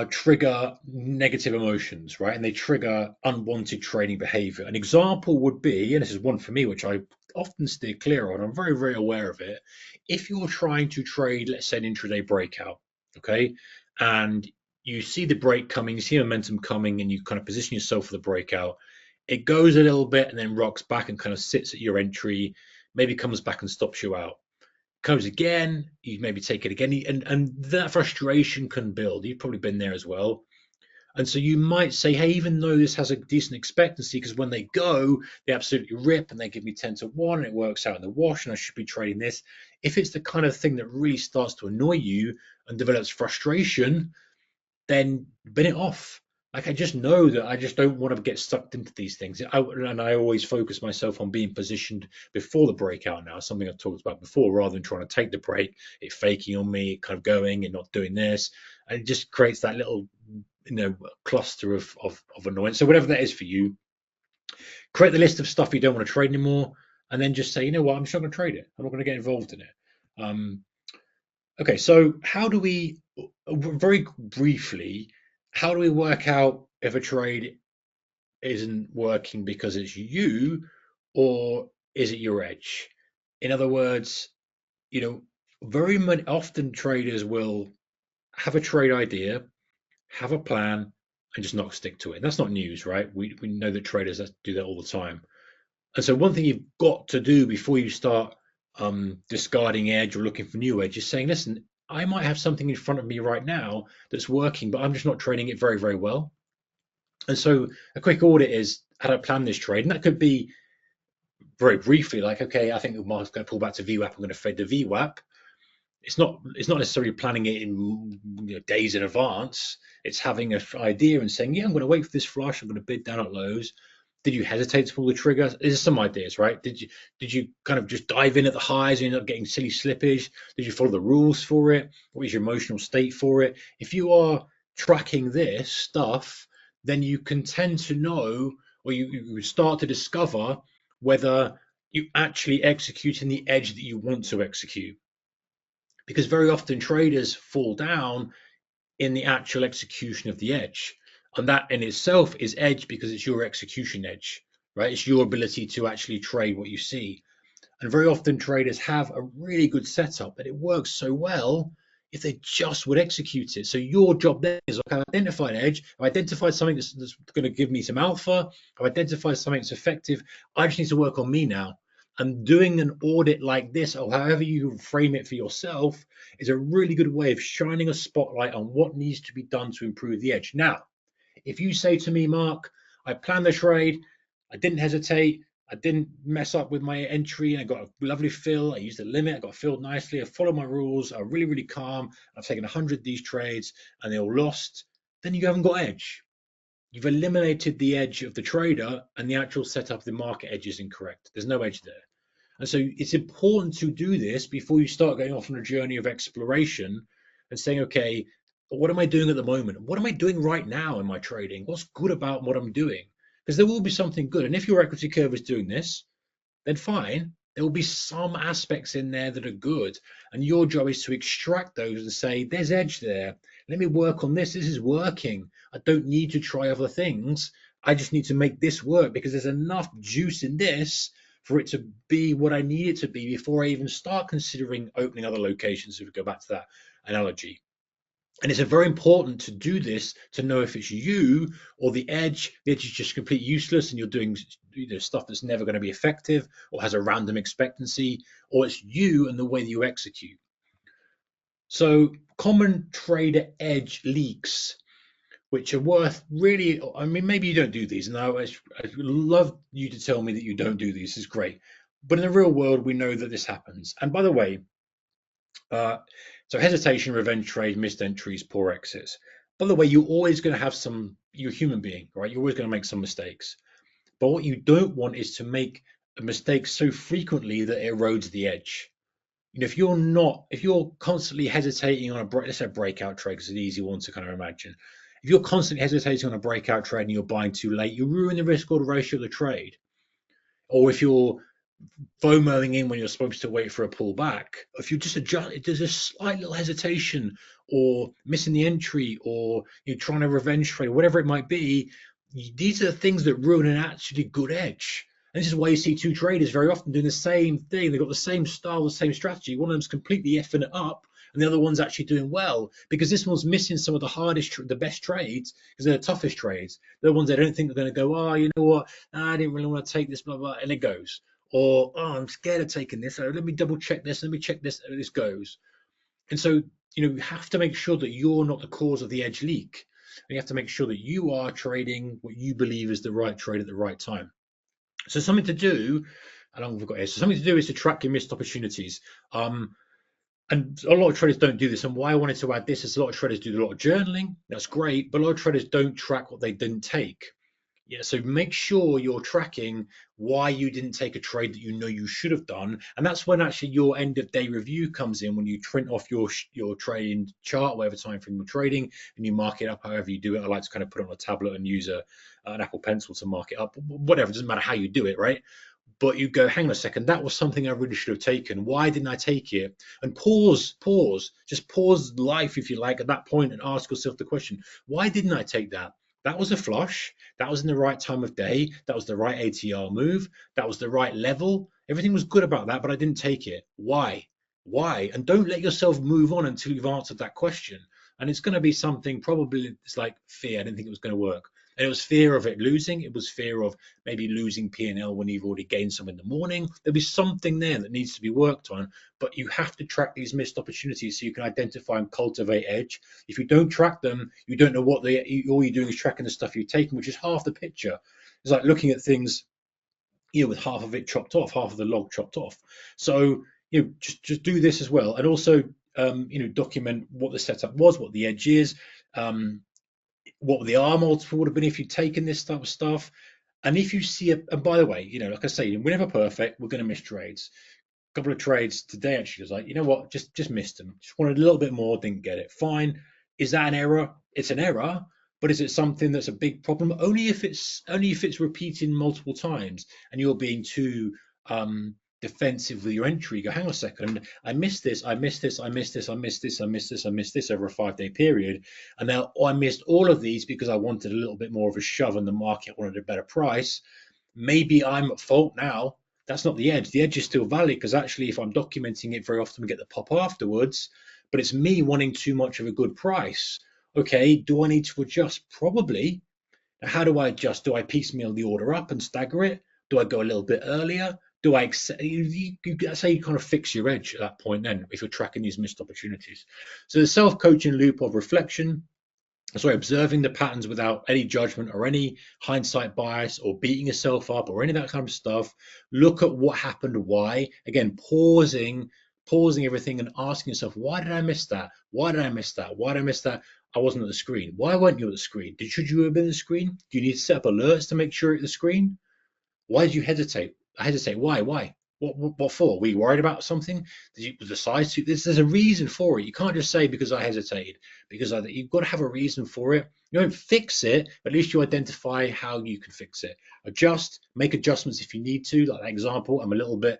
trigger negative emotions, right? And they trigger unwanted trading behavior. An example would be, and this is one for me, which I often steer clear on, I'm very, very aware of it. If you're trying to trade, let's say, an intraday breakout, okay, and you see the break coming, you see momentum coming, and you kind of position yourself for the breakout, it goes a little bit and then rocks back and kind of sits at your entry, maybe comes back and stops you out, comes again, you maybe take it again, and that frustration can build. You've probably been there as well. And so you might say, hey, even though this has a decent expectancy, because when they go, they absolutely rip and they give me 10 to 1 and it works out in the wash and I should be trading this. If it's the kind of thing that really starts to annoy you and develops frustration, then bin it off. Like I just know that I just don't want to get sucked into these things. And I always focus myself on being positioned before the breakout now, something I've talked about before, rather than trying to take the break, it faking on me, kind of going and not doing this. And it just creates that little, cluster of annoyance. So whatever that is for you, create the list of stuff you don't want to trade anymore, and then just say, you know what, I'm just not going to trade it. I'm not going to get involved in it. Okay, so how do we, very briefly, how do we work out if a trade isn't working because it's you or is it your edge? In other words, very often traders will have a trade idea, have a plan, and just not stick to it. That's not news, right? We know that traders do that all the time. And so one thing you've got to do before you start discarding edge or looking for new edge is saying, listen, I might have something in front of me right now that's working, but I'm just not trading it very, very well. And so a quick audit is how to plan this trade. And that could be very briefly like, okay, I think the market's going to pull back to VWAP. I'm going to fade the VWAP. It's not necessarily planning it in days in advance. It's having an idea and saying, yeah, I'm going to wait for this flush. I'm going to bid down at lows. Did you hesitate to pull the trigger? There's some ideas, right? Did you kind of just dive in at the highs and end up getting silly slippage? Did you follow the rules for it? What was your emotional state for it? If you are tracking this stuff, then you can tend to know, or you start to discover whether you actually executing the edge that you want to execute. Because very often traders fall down in the actual execution of the edge. And that in itself is edge because it's your execution edge, right? It's your ability to actually trade what you see. And very often traders have a really good setup, but it works so well if they just would execute it. So your job there is, okay, I've identified edge, I've identified something that's going to give me some alpha, I've identified something that's effective. I just need to work on me now. And doing an audit like this, or however you frame it for yourself, is a really good way of shining a spotlight on what needs to be done to improve the edge. Now, if you say to me, Mark, I planned the trade, I didn't hesitate, I didn't mess up with my entry, and I got a lovely fill, I used the limit, I got filled nicely, I followed my rules, I'm really, really calm, I've taken 100 of these trades, and they all lost, then you haven't got edge. You've eliminated the edge of the trader, and the actual setup of the market edge is incorrect. There's no edge there. And so it's important to do this before you start going off on a journey of exploration and saying, okay, what am I doing at the moment? What am I doing right now in my trading? What's good about what I'm doing? Because there will be something good. And if your equity curve is doing this, then fine. There will be some aspects in there that are good. And your job is to extract those and say, there's edge there. Let me work on this. This is working. I don't need to try other things. I just need to make this work because there's enough juice in this for it to be what I need it to be before I even start considering opening other locations, if we go back to that analogy. And it's very important to do this to know if it's you or the edge. The edge is just completely useless and you're doing stuff that's never going to be effective or has a random expectancy, or it's you and the way that you execute. So common trader edge leaks, which are worth really, I mean, maybe you don't do these, and I'd love you to tell me that you don't do these. This is great. But in the real world, we know that this happens. And by the way, so hesitation, revenge trade, missed entries, poor exits. By the way, you're always going to have you're a human being, right? You're always going to make some mistakes. But what you don't want is to make a mistake so frequently that it erodes the edge. If you're constantly hesitating on let's say breakout trade, because it's an easy one to kind of imagine. If you're constantly hesitating on a breakout trade and you're buying too late, you ruin the risk order ratio of the trade. Or if you're FOMOing in when you're supposed to wait for a pullback, if you just adjust, if there's a slight little hesitation or missing the entry or you're trying to revenge trade, whatever it might be, these are the things that ruin an actually good edge. And this is why you see two traders very often doing the same thing. They've got the same style, the same strategy. One of them's completely effing it up, and the other one's actually doing well because this one's missing some of the hardest, the best trades because they're the toughest trades. They're the ones they don't think they're going to go, oh, you know what? I didn't really want to take this, blah, blah, and it goes. Or, oh, I'm scared of taking this. Let me double check this. Let me check this. And this goes. And so, you have to make sure that you're not the cause of the edge leak. And you have to make sure that you are trading what you believe is the right trade at the right time. So something to do, how long have we got here? So something to do is to track your missed opportunities. And a lot of traders don't do this. And why I wanted to add this is a lot of traders do a lot of journaling. That's great. But a lot of traders don't track what they didn't take. Yeah, so make sure you're tracking why you didn't take a trade that you know you should have done, and that's when actually your end of day review comes in, when you print off your trading chart, whatever time frame you're trading, and you mark it up however you do it. I like to kind of put it on a tablet and use an Apple Pencil to mark it up. Whatever, it doesn't matter how you do it, right? But you go, hang on a second, that was something I really should have taken. Why didn't I take it? And just pause life, if you like, at that point and ask yourself the question, why didn't I take that? That was a flush. That was in the right time of day. That was the right ATR move. That was the right level. Everything was good about that, but I didn't take it. Why? Why? And don't let yourself move on until you've answered that question. And it's going to be something, probably it's like fear. I didn't think it was going to work. And it was fear of it losing. It was fear of maybe losing P&L when you've already gained some in the morning. There'll be something there that needs to be worked on, but you have to track these missed opportunities so you can identify and cultivate edge. If you don't track them, you don't know all you're doing is tracking the stuff you've taken, which is half the picture. It's like looking at things, with half of it chopped off, half of the log chopped off. So, just do this as well. And also, document what the setup was, what the edge is, what the R multiple would have been if you'd taken this type of stuff. And if you see and by the way, like I say, we're never perfect. We're going to miss trades. A couple of trades today actually was like, you know what, just missed them. Just wanted a little bit more, didn't get it. Fine. Is that an error? It's an error. But is it something that's a big problem? Only if it's repeating multiple times and you're being too defensive with your entry. You go, hang on a second, I missed this, I missed this, I missed this, I missed this, I missed this, I missed this over a 5-day period. And now I missed all of these because I wanted a little bit more of a shove in the market, wanted a better price. Maybe I'm at fault now. That's not the edge. The edge is still valid because actually if I'm documenting it very often, we get the pop afterwards, but it's me wanting too much of a good price. Okay, do I need to adjust? Probably. Now, how do I adjust? Do I piecemeal the order up and stagger it? Do I go a little bit earlier? Do I accept? That's how you kind of fix your edge at that point then, if you're tracking these missed opportunities. So the self-coaching loop of reflection, observing the patterns without any judgment or any hindsight bias or beating yourself up or any of that kind of stuff. Look at what happened, why. Again, pausing everything and asking yourself, why did I miss that? Why did I miss that? Why did I miss that? I wasn't at the screen. Why weren't you at the screen? Should you have been at the screen? Do you need to set up alerts to make sure you're at the screen? Why did you hesitate? Why? What for? Were you worried about something? Did you decide to? There's a reason for it. You can't just say because I hesitated. Because you've got to have a reason for it. You don't fix it, but at least you identify how you can fix it. Adjust, make adjustments if you need to. Like that example, I'm a little bit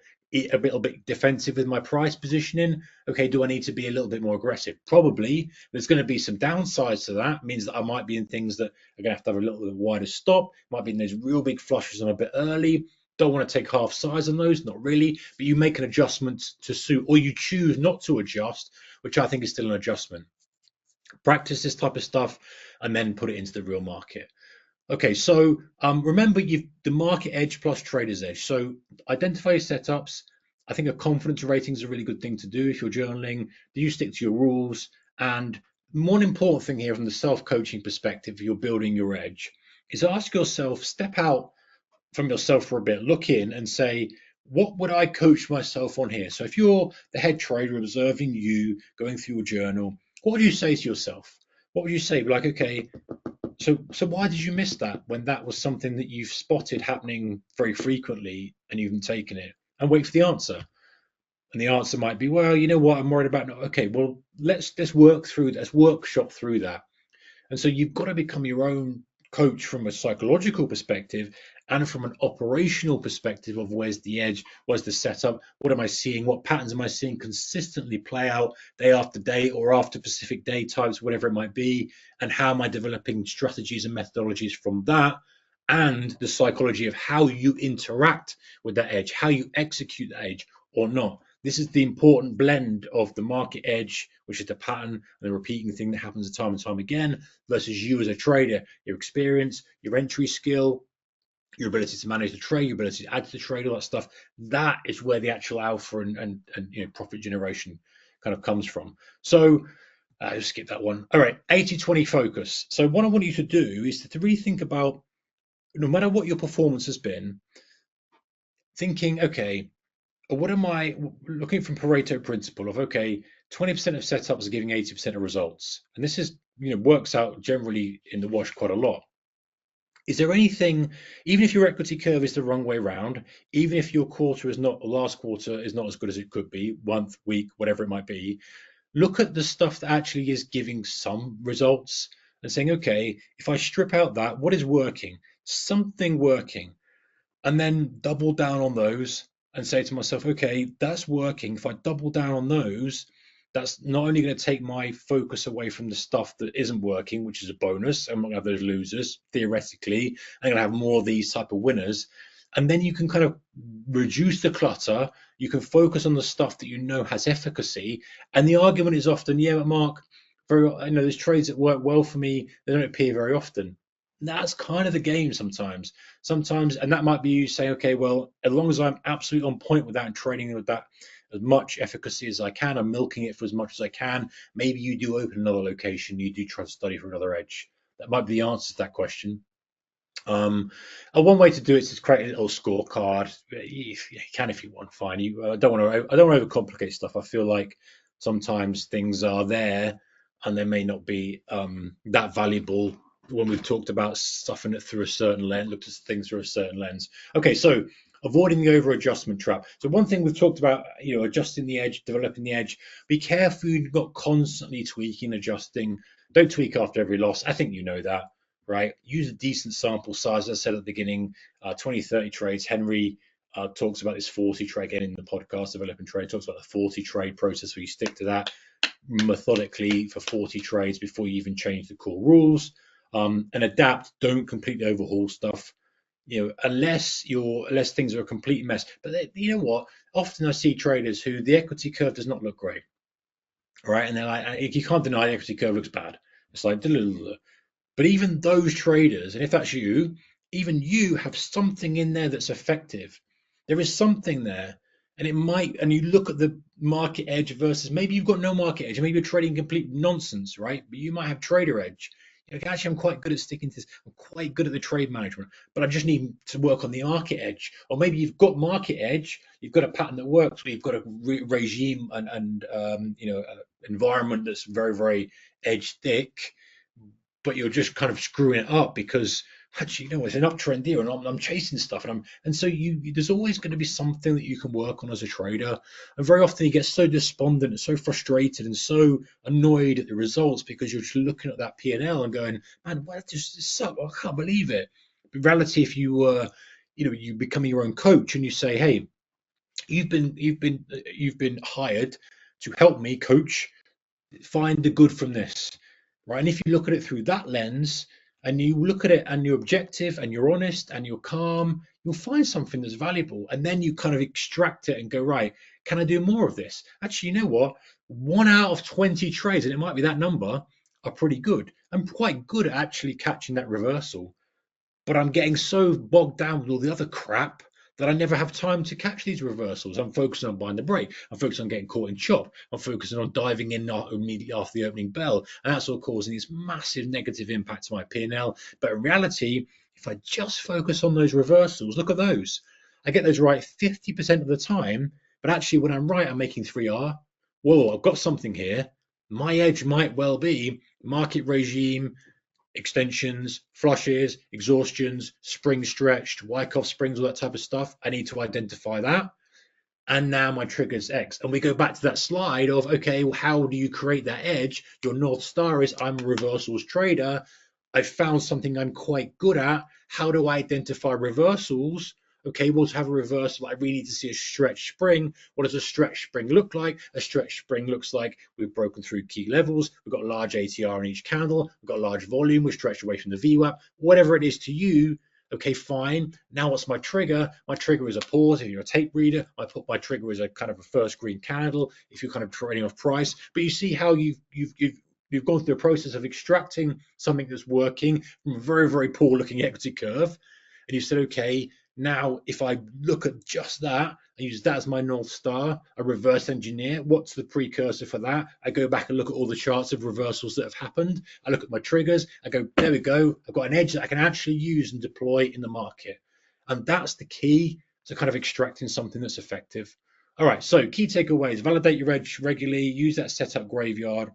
defensive with my price positioning. Okay, do I need to be a little bit more aggressive? Probably. There's going to be some downsides to that. It means that I might be in things that are going to have a little bit wider stop. Might be in those real big flushes I'm a bit early. Don't want to take half size on those, not really. But you make an adjustment to suit, or you choose not to adjust, which I think is still an adjustment. Practice this type of stuff and then put it into the real market. Okay, so remember you've the market edge plus trader's edge. So identify your setups. I think a confidence rating is a really good thing to do if you're journaling. Do you stick to your rules? And one important thing here from the self-coaching perspective, if you're building your edge, is ask yourself, step out from yourself for a bit, look in and say, what would I coach myself on here? So if you're the head trader observing you, going through your journal, what would you say to yourself? What would you say? Like, okay, so why did you miss that when that was something that you've spotted happening very frequently and you've taken it? And wait for the answer. And the answer might be, well, you know what, I'm worried about. Okay, well, let's workshop through that. And so you've got to become your own coach from a psychological perspective and from an operational perspective of where's the edge, where's the setup, what am I seeing, what patterns am I seeing consistently play out day after day or after specific day types, whatever it might be, and how am I developing strategies and methodologies from that, and the psychology of how you interact with that edge, how you execute that edge or not. This is the important blend of the market edge, which is the pattern and the repeating thing that happens time and time again, versus you as a trader, your experience, your entry skill, your ability to manage the trade, your ability to add to the trade, all that stuff. That is where the actual alpha and profit generation kind of comes from. So just skip that one. All right, 80-20 focus. So what I want you to do is to really think about, no matter what your performance has been, thinking, okay, what am I looking from Pareto principle of, okay, 20% of setups are giving 80% of results. And this is, works out generally in the wash quite a lot. Is there anything, even if your equity curve is the wrong way round, even if your last quarter is not as good as it could be, month, week, whatever it might be, look at the stuff that actually is giving some results and saying, okay, if I strip out that, what is working? Something working. And then double down on those and say to myself, okay, that's working. If I double down on those, that's not only going to take my focus away from the stuff that isn't working, which is a bonus. I'm not going to have those losers, theoretically. I'm going to have more of these type of winners. And then you can kind of reduce the clutter. You can focus on the stuff that you know has efficacy. And the argument is often, yeah, but Mark, there's trades that work well for me. They don't appear very often. That's kind of the game sometimes. And that might be you saying, okay, well, as long as I'm absolutely on point with that and trading with that as much efficacy as I can, I'm milking it for as much as I can. Maybe you do open another location, you do try to study for another edge. That might be the answer to that question. And one way to do it is to create a little scorecard. You can if you want, fine. I don't want to overcomplicate stuff. I feel like sometimes things are there and they may not be that valuable when we've talked about stuffing it through a certain lens, looked at things through a certain lens. Okay, so avoiding the over adjustment trap. So one thing we've talked about, adjusting the edge, developing the edge. Be careful you're not constantly tweaking, adjusting. Don't tweak after every loss. I think you know that, right? Use a decent sample size. As I said at the beginning, 20, 30 trades. Henry talks about this 40 trade again in the podcast, Developing Trade, talks about the 40 trade process where you stick to that methodically for 40 trades before you even change the core rules. And adapt. Don't completely overhaul stuff, unless things are a complete mess. But you know what? Often I see traders who the equity curve does not look great, right? And they're like, you can't deny the equity curve looks bad. It's like, but even those traders, and if that's you, even you have something in there that's effective. There is something there. And you look at the market edge versus maybe you've got no market edge, maybe you're trading complete nonsense, right? But you might have trader edge. Actually, I'm quite good at sticking to this. I'm quite good at the trade management, but I just need to work on the market edge. Or maybe you've got market edge, you've got a pattern that works, or you've got a regime and environment that's very, very edge thick, but you're just kind of screwing it up because actually, you know, it's an uptrend here, and I'm chasing stuff, and so there's always going to be something that you can work on as a trader, and very often you get so despondent, and so frustrated, and so annoyed at the results because you're just looking at that P&L and going, man, what just suck? I can't believe it. In reality, if you you become your own coach and you say, hey, you've been hired to help me coach, find the good from this, right? And if you look at it through that lens and you look at it and you're objective and you're honest and you're calm, you'll find something that's valuable. And then you kind of extract it and go, right, can I do more of this? Actually, you know what? 1 out of 20 trades, and it might be that number, are pretty good. I'm quite good at actually catching that reversal, but I'm getting so bogged down with all the other crap that I never have time to catch these reversals. I'm focusing on buying the break. I'm focusing on getting caught in chop. I'm focusing on diving in immediately after the opening bell, and that's all causing this massive negative impact to my P&L. But in reality, if I just focus on those reversals, look at those. I get those right 50% of the time, but actually when I'm right, I'm making 3R. Whoa, I've got something here. My edge might well be market regime, extensions, flushes, exhaustions, spring stretched, Wyckoff springs, all that type of stuff. I need to identify that. And now my trigger's X. And we go back to that slide of, okay, well, how do you create that edge? Your North Star is I'm a reversals trader. I found something I'm quite good at. How do I identify reversals? Okay, well, to have a reversal, I really need to see a stretch spring. What does a stretch spring look like? A stretch spring looks like we've broken through key levels. We've got a large ATR in each candle. We've got a large volume. We're stretched away from the VWAP. Whatever it is to you, okay, fine. Now what's my trigger? My trigger is a pause. If you're a tape reader, I put my trigger as a kind of a first green candle if you're kind of trading off price. But you see how you've gone through the process of extracting something that's working from a very, very poor looking equity curve. And you said, okay, now if I look at just that, I use that as my North Star, a reverse engineer, what's the precursor for that? I go back and look at all the charts of reversals that have happened. I look at my triggers. I go, there we go. I've got an edge that I can actually use and deploy in the market. And that's the key to kind of extracting something that's effective. All right, so key takeaways: validate your edge regularly, use that setup graveyard,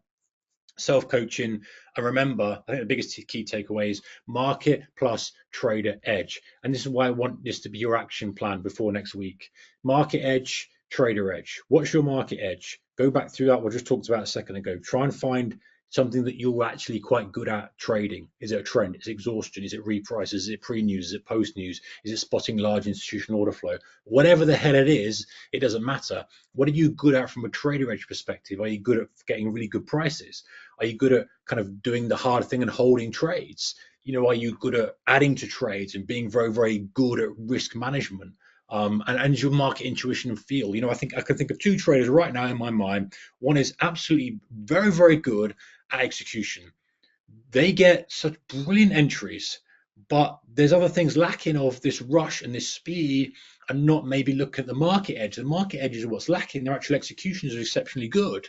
self-coaching, and remember, I think the biggest key takeaway is market plus trader edge. And this is why I want this to be your action plan before next week. Market edge, trader edge. What's your market edge? Go back through that what I just talked about a second ago. Try and find something that you're actually quite good at trading. Is it a trend? Is it exhaustion? Is it reprices? Is it pre-news? Is it post-news? Is it spotting large institutional order flow? Whatever the hell it is, it doesn't matter. What are you good at from a trader edge perspective? Are you good at getting really good prices? Are you good at kind of doing the hard thing and holding trades? You know, are you good at adding to trades and being very, very good at risk management? And your market intuition and feel. You know, I think I can think of two traders right now in my mind. One is absolutely very, very good at execution. They get such brilliant entries, but there's other things lacking of this rush and this speed, and not maybe looking at the market edge. The market edge is what's lacking. Their actual executions are exceptionally good.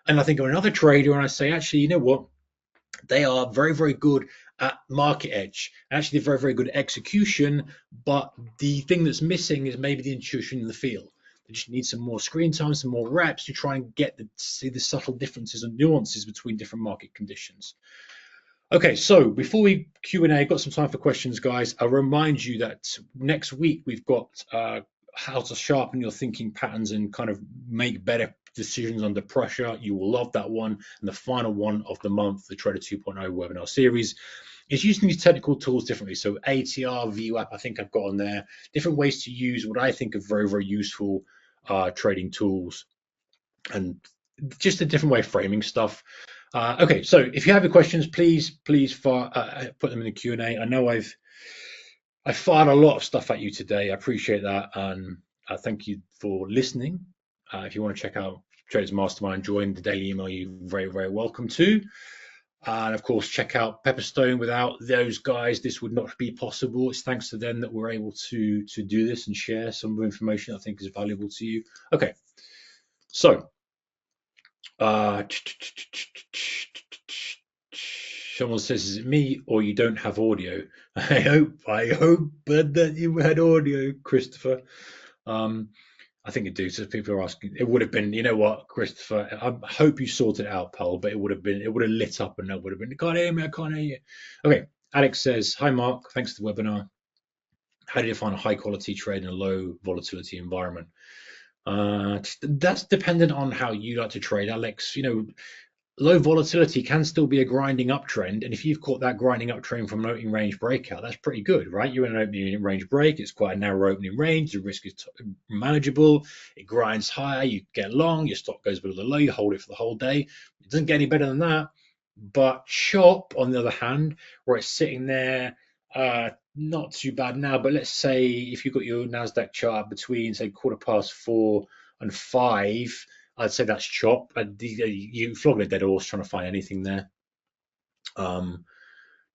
And I think of another trader and I say, actually, you know what? They are very, very good at market edge. Actually, they're very, very good at execution, but the thing that's missing is maybe the intuition in the feel. They just need some more screen time, some more reps to try and see the subtle differences and nuances between different market conditions. Okay, so before we Q&A, got some time for questions, guys. I'll remind you that next week we've got how to sharpen your thinking patterns and kind of make better decisions under pressure. You will love that one. And the final one of the month, the Trader 2.0 webinar series, is using these technical tools differently. So ATR, VWAP, I think I've got on there, different ways to use what I think are very, very useful trading tools, and just a different way of framing stuff. Okay, so if you have any questions, please put them in the Q&A. I know I fired a lot of stuff at you today. I appreciate that, and thank you for listening. If you want to check out Traders Mastermind, join the daily email, you're very, very welcome to. And of course, check out Pepperstone. Without those guys, this would not be possible. It's thanks to them that we're able to do this and share some information I think is valuable to you. Okay, so someone says, is it me or you don't have audio? I hope that you had audio, Christopher. I think you do. So people are asking. It would have been, you know what, Christopher? I hope you sorted it out, pal. But it would have lit up, and that would have been. Can't hear me. I can't hear you. Okay. Alex says, hi, Mark. Thanks for the webinar. How do you define a high quality trade in a low volatility environment? That's dependent on how you like to trade, Alex. Low volatility can still be a grinding uptrend, and if you've caught that grinding uptrend from an opening range breakout, that's pretty good, right? You're in an opening range break, it's quite a narrow opening range, the risk is manageable, it grinds higher, you get long, your stop goes below the low, you hold it for the whole day. It doesn't get any better than that. But chop, on the other hand, where it's sitting there, not too bad now, but let's say if you've got your NASDAQ chart between, say, 4:15 and 5, I'd say that's chop. You flogging a dead horse trying to find anything there. I hope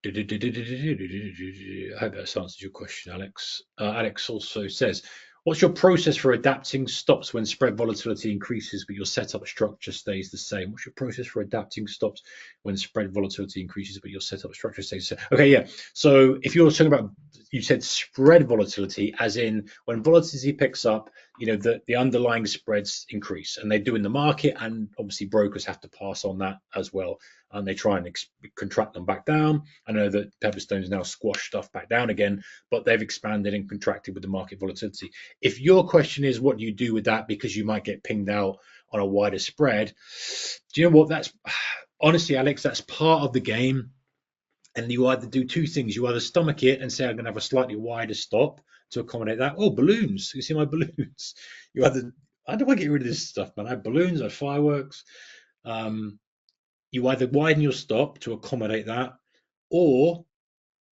that answers your question, Alex. Alex also says, what's your process for adapting stops when spread volatility increases but your setup structure stays the same? What's your process for adapting stops when spread volatility increases but your setup structure stays the same? Okay, yeah. So if you're talking about, you said spread volatility, as in when volatility picks up, the underlying spreads increase, and they do in the market, and obviously brokers have to pass on that as well, and they try and contract them back down. I know that Pepperstone's now squashed stuff back down again, but they've expanded and contracted with the market volatility. If your question is what do you do with that because you might get pinged out on a wider spread, do you know what? That's honestly, Alex, that's part of the game. And you either do two things. You either stomach it and say, I'm going to have a slightly wider stop to accommodate that. Oh, balloons. You see my balloons? You either, how do I get rid of this stuff, man? I have balloons, I have fireworks. You either widen your stop to accommodate that, or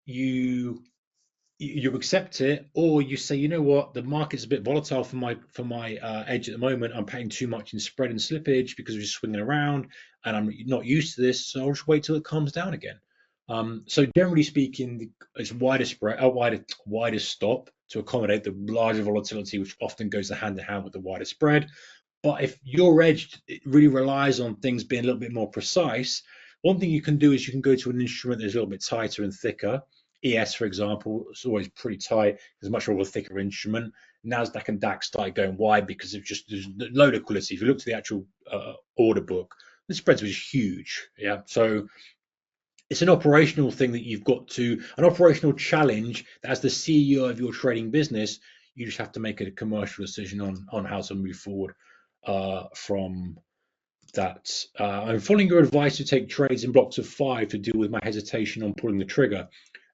you you accept it, or you say, you know what, the market's a bit volatile for my edge at the moment. I'm paying too much in spread and slippage because we're just swinging around, and I'm not used to this, so I'll just wait till it calms down again. So generally speaking, it's wider spread, wider stop to accommodate the larger volatility, which often goes hand in hand with the wider spread. But if your edge really relies on things being a little bit more precise, one thing you can do is you can go to an instrument that's a little bit tighter and thicker. ES, for example, it's always pretty tight. It's much more of a thicker instrument. NASDAQ and DAX started going wide because of just there's low liquidity. If you look to the actual order book, the spreads was huge. Yeah. So it's an operational thing that you've got to, an operational challenge that as the CEO of your trading business, you just have to make a commercial decision on how to move forward from that. I'm following your advice to take trades in blocks of 5 to deal with my hesitation on pulling the trigger.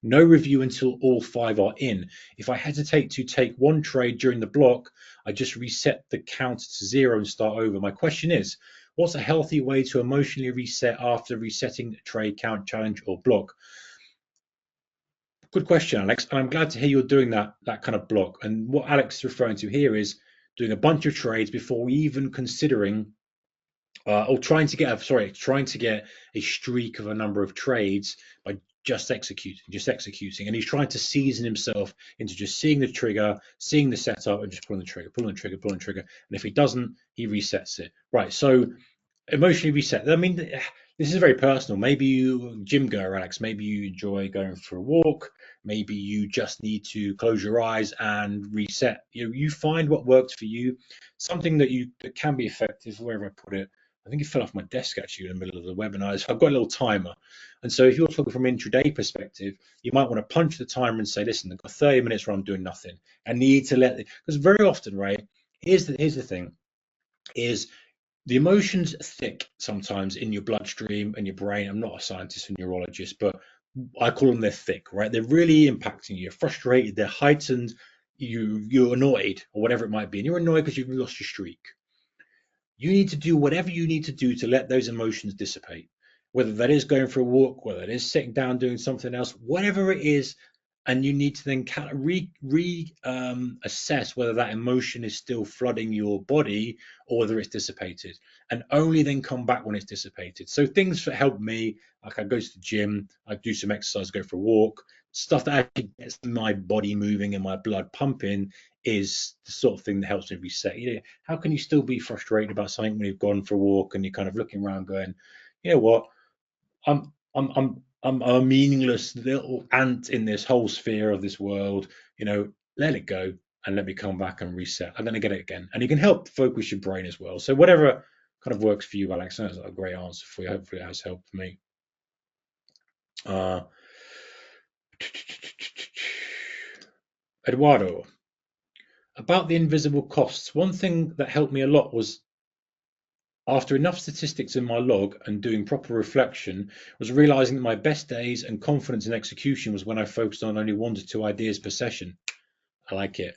No review until all 5 are in. If I hesitate to take one trade during the block, I just reset the count to 0 and start over. My question is, what's a healthy way to emotionally reset after resetting the trade count, challenge, or block? Good question, Alex. And I'm glad to hear you're doing that kind of block. And what Alex is referring to here is doing a bunch of trades before even considering or trying to get a streak of a number of trades by just executing, and he's trying to season himself into just seeing the trigger, seeing the setup, and just pulling the trigger, and if he doesn't, he resets it. Right. So emotionally reset. I mean, this is very personal. Maybe you gym goer, Alex. Maybe you enjoy going for a walk. Maybe you just need to close your eyes and reset. You find what works for you. Something that can be effective. Wherever I put it, I think it fell off my desk actually in the middle of the webinar. So I've got a little timer, and so if you're talking from an intraday perspective, you might want to punch the timer and say, listen, I've got 30 minutes where I'm doing nothing. I need to let it, because very often, right? Here's the thing: is the emotions thick sometimes in your bloodstream and your brain. I'm not a scientist and neurologist, but I call them they're thick, right? They're really impacting you. You're frustrated, they're heightened, you're annoyed, or whatever it might be. And you're annoyed because you've lost your streak. You need to do whatever you need to do to let those emotions dissipate, whether that is going for a walk, whether it is sitting down doing something else, whatever it is. And you need to then assess whether that emotion is still flooding your body or whether it's dissipated, and only then come back when it's dissipated. So things that help me, like I go to the gym, I do some exercise, go for a walk, stuff that actually gets my body moving and my blood pumping is the sort of thing that helps me reset. How can you still be frustrated about something when you've gone for a walk and you're kind of looking around going, you know what, I'm a meaningless little ant in this whole sphere of this world. Let it go and let me come back and reset. I'm going to get it again. And you can help focus your brain as well. So whatever kind of works for you, Alex, that's a great answer for you. Hopefully it has helped me. Eduardo, about the invisible costs. One thing that helped me a lot was after enough statistics in my log and doing proper reflection, was realizing that my best days and confidence in execution was when I focused on only 1 to 2 ideas per session. I like it.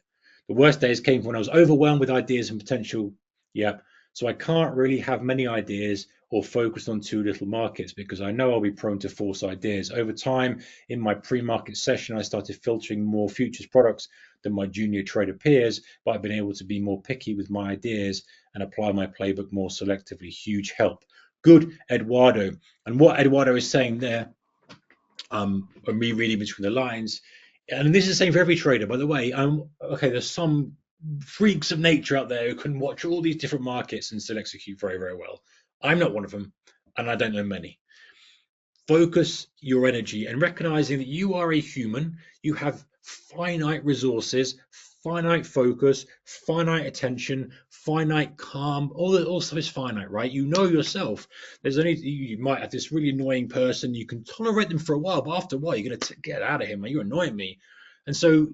The worst days came when I was overwhelmed with ideas and potential. Yep. So I can't really have many ideas or focused on too little markets because I know I'll be prone to false ideas. Over time, in my pre-market session, I started filtering more futures products than my junior trader peers, but I've been able to be more picky with my ideas and apply my playbook more selectively. Huge help. Good, Eduardo. And what Eduardo is saying there, or me reading between the lines, and this is the same for every trader, by the way. Okay, there's some freaks of nature out there who can watch all these different markets and still execute very, very well. I'm not one of them, and I don't know many. Focus your energy and recognizing that you are a human, you have finite resources, finite focus, finite attention, finite calm. All stuff is finite, right? You know yourself. There's only you might have this really annoying person. You can tolerate them for a while, but after a while, you're gonna get out of here, man. You're annoying me. And so,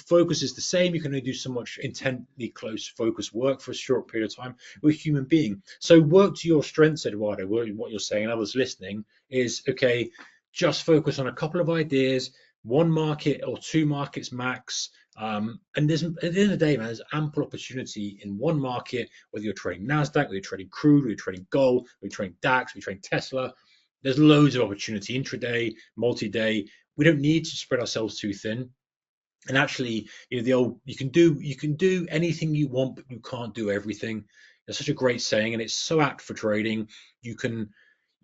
focus is the same. You can only do so much intently close focus work for a short period of time. We're human being. So work to your strengths, Eduardo. What you're saying, and others listening, is okay, just focus on a couple of ideas, one market or 2 markets max. And there's, at the end of the day, man, there's ample opportunity in one market, whether you're trading NASDAQ, whether you're trading crude, whether you're trading gold, whether you're trading DAX, whether you're trading Tesla. There's loads of opportunity intraday, multi-day. We don't need to spread ourselves too thin. And actually, the old you can do anything you want, but you can't do everything. It's such a great saying, and it's so apt for trading. You can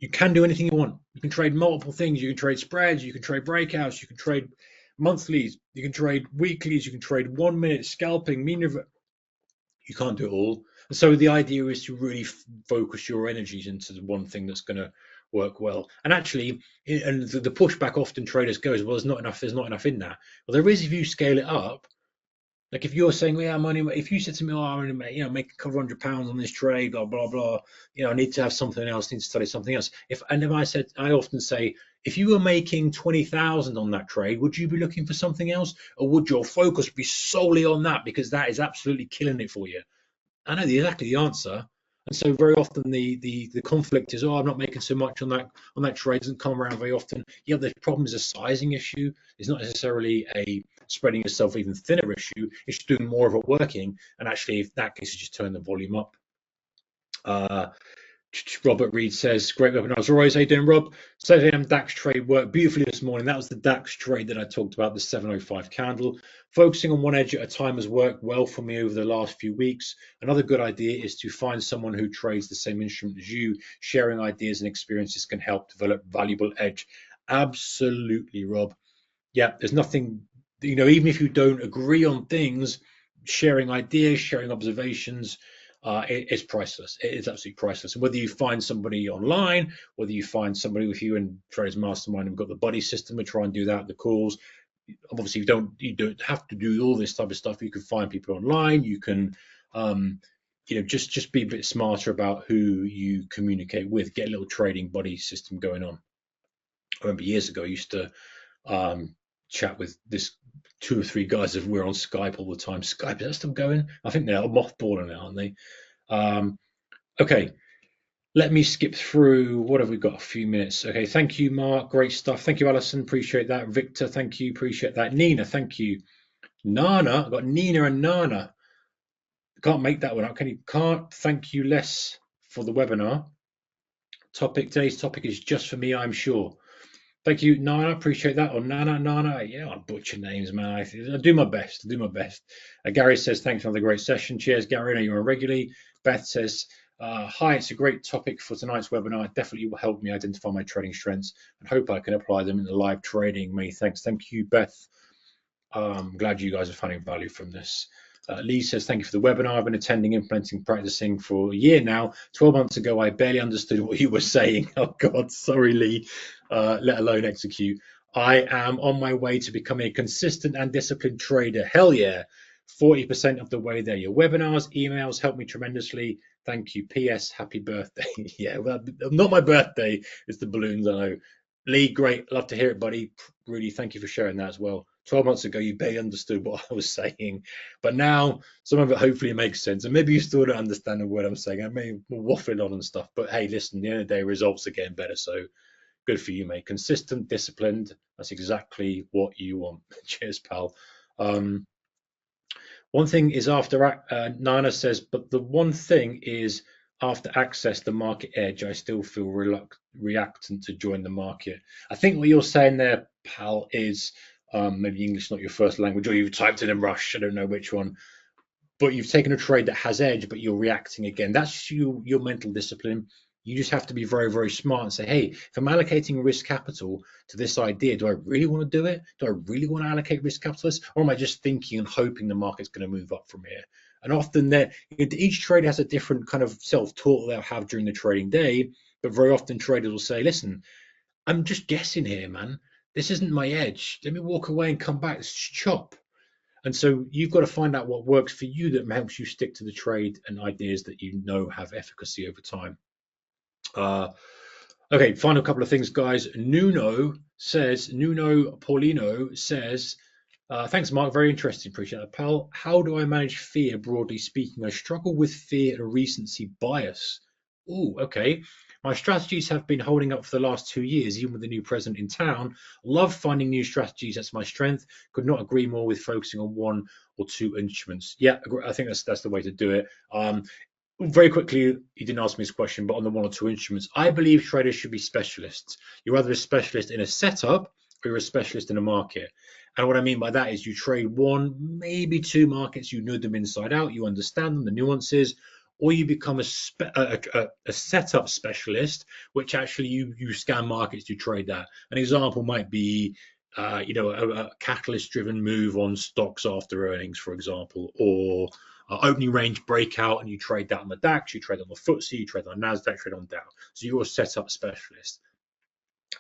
do anything you want. You can trade multiple things. You can trade spreads. You can trade breakouts. You can trade monthlies. You can trade weeklies. You can trade 1 minute scalping. You can't do it all. And so the idea is to really focus your energies into the one thing that's going to work well. And actually, and the pushback often traders goes, well, there's not enough. There's not enough in that. Well, there is if you scale it up. Like if you're saying, well, yeah, I'm only, if you said to me, oh, I'm only make a couple £100 on this trade, blah blah blah, I need to have something else, need to study something else. If I often say, if you were making 20,000 on that trade, would you be looking for something else, or would your focus be solely on that because that is absolutely killing it for you? I know exactly the answer. And so very often the conflict is, oh, I'm not making so much on that trade, doesn't come around very often. Yeah, the problem is a sizing issue. It's not necessarily a spreading yourself even thinner issue. It's just doing more of it working. And actually, if that case, you just turn the volume up. Robert Reed says, great webinar as always. How you doing, Rob? 7 a.m. DAX trade worked beautifully this morning. That was the DAX trade that I talked about, the 705 candle. Focusing on one edge at a time has worked well for me over the last few weeks. Another good idea is to find someone who trades the same instrument as you. Sharing ideas and experiences can help develop valuable edge. Absolutely, Rob. Yeah, there's nothing, even if you don't agree on things, sharing ideas, sharing observations, it's priceless. It is absolutely priceless. And whether you find somebody online, whether you find somebody with you in Traders Mastermind, we've got the buddy system, we try and do that, the calls. Obviously, you don't have to do all this type of stuff. You can find people online. You can, just be a bit smarter about who you communicate with. Get a little trading buddy system going on. I remember years ago, I used to chat with this 2 or 3 guys that were on Skype all the time. Skype, is that still going? I think they're mothballing it, aren't they? Okay, let me skip through. What have we got? A few minutes. Okay, thank you, Mark. Great stuff. Thank you, Alison. Appreciate that. Victor, thank you. Appreciate that. Nina, thank you. Nana, I've got Nina and Nana. Can't make that one up. Can't thank you less for the webinar. Today's topic is just for me, I'm sure. Thank you, Nana. Appreciate that. Or Nana. Yeah, I butcher names, man. I do my best. Gary says, thanks for another great session. Cheers, Gary. I know you're on regularly. Beth says, hi, it's a great topic for tonight's webinar. It definitely will help me identify my trading strengths and hope I can apply them in the live trading. Many thanks. Thank you, Beth. I'm glad you guys are finding value from this. Lee says, thank you for the webinar. I've been attending, implementing, practicing for a year now. 12 months ago, I barely understood what you were saying. Oh, God, sorry, Lee, let alone execute. I am on my way to becoming a consistent and disciplined trader. Hell yeah. 40% of the way there. Your webinars, emails help me tremendously. Thank you. P.S. Happy birthday. Yeah, well, not my birthday. It's the balloons, I know. Lee, great. Love to hear it, buddy. Really, thank you for sharing that as well. 12 months ago, you barely understood what I was saying, but now some of it hopefully makes sense. And maybe you still don't understand the word I'm saying. I may be waffling on and stuff, but hey, listen, at the end of the day, results are getting better. So good for you, mate. Consistent, disciplined. That's exactly what you want. Cheers, pal. Um, One thing is after Nana says, but the one thing is after access the market edge, I still feel reluctant to join the market. I think what you're saying there, pal, is maybe English not your first language, or you've typed it in Rush. I don't know which one, but you've taken a trade that has edge, but you're reacting again. That's your mental discipline. You just have to be very, very smart and say, hey, if I'm allocating risk capital to this idea, do I really want to do it? Do I really want to allocate risk capital to this? Or am I just thinking and hoping the market's going to move up from here? And often each trader has a different kind of self-talk they'll have during the trading day. But very often traders will say, listen, I'm just guessing here, man. This isn't my edge. Let me walk away and come back. It's chop. And so you've got to find out what works for you that helps you stick to the trade and ideas that you know have efficacy over time. Uh, okay, final couple of things, guys. Nuno Paulino says, thanks, Mark. Very interesting. Appreciate that. Pal, how do I manage fear, broadly speaking? I struggle with fear and recency bias. Oh, okay. My strategies have been holding up for the last 2 years, even with the new president in town. Love finding new strategies. That's my strength. Could not agree more with focusing on one or two instruments. Yeah, I think that's the way to do it. Very quickly, he didn't ask me this question, but on the one or two instruments, I believe traders should be specialists. You're either a specialist in a setup or you're a specialist in a market. And what I mean by that is you trade one, maybe two markets, you know them inside out, you understand them, the nuances, or you become a setup specialist, which actually you scan markets to trade that. An example might be, a catalyst-driven move on stocks after earnings, for example, or opening range breakout, and you trade that on the DAX, you trade on the FTSE, you trade on NASDAQ, trade on Dow. So you're a setup specialist.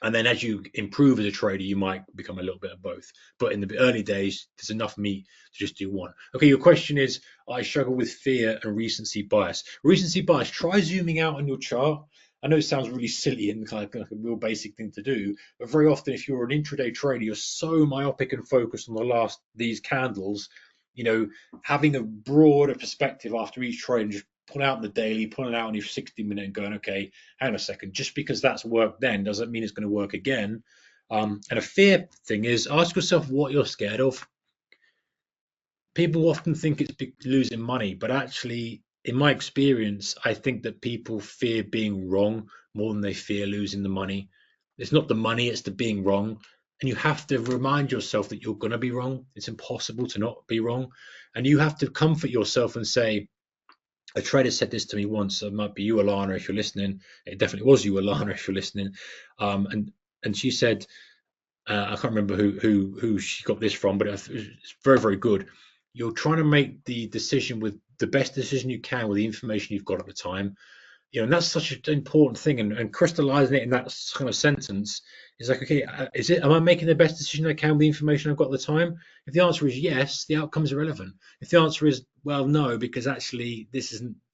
And then as you improve as a trader, you might become a little bit of both. But in the early days, there's enough meat to just do one. Okay, your question is, I struggle with fear and recency bias. Recency bias, try zooming out on your chart. I know it sounds really silly and like a real basic thing to do, but very often if you're an intraday trader, you're so myopic and focused on these candles, having a broader perspective after each trade and just pulling out the daily, pulling out on your 60-minute and going, okay, hang on a second, just because that's worked then doesn't mean it's going to work again. And a fear thing is ask yourself what you're scared of. People often think it's losing money, but actually, in my experience, I think that people fear being wrong more than they fear losing the money. It's not the money, it's the being wrong. And you have to remind yourself that you're going to be wrong. It's impossible to not be wrong. And you have to comfort yourself and say, a trader said this to me once. It might be you, Alana, if you're listening. It definitely was you, Alana, if you're listening. And she said, I can't remember who she got this from, but it's very, very good. You're trying to make the decision with the best decision you can with the information you've got at the time. And that's such an important thing. And crystallizing it in that kind of sentence is like, okay, am I making the best decision I can with the information I've got at the time? If the answer is yes, the outcome is irrelevant. If the answer is, well, no, because actually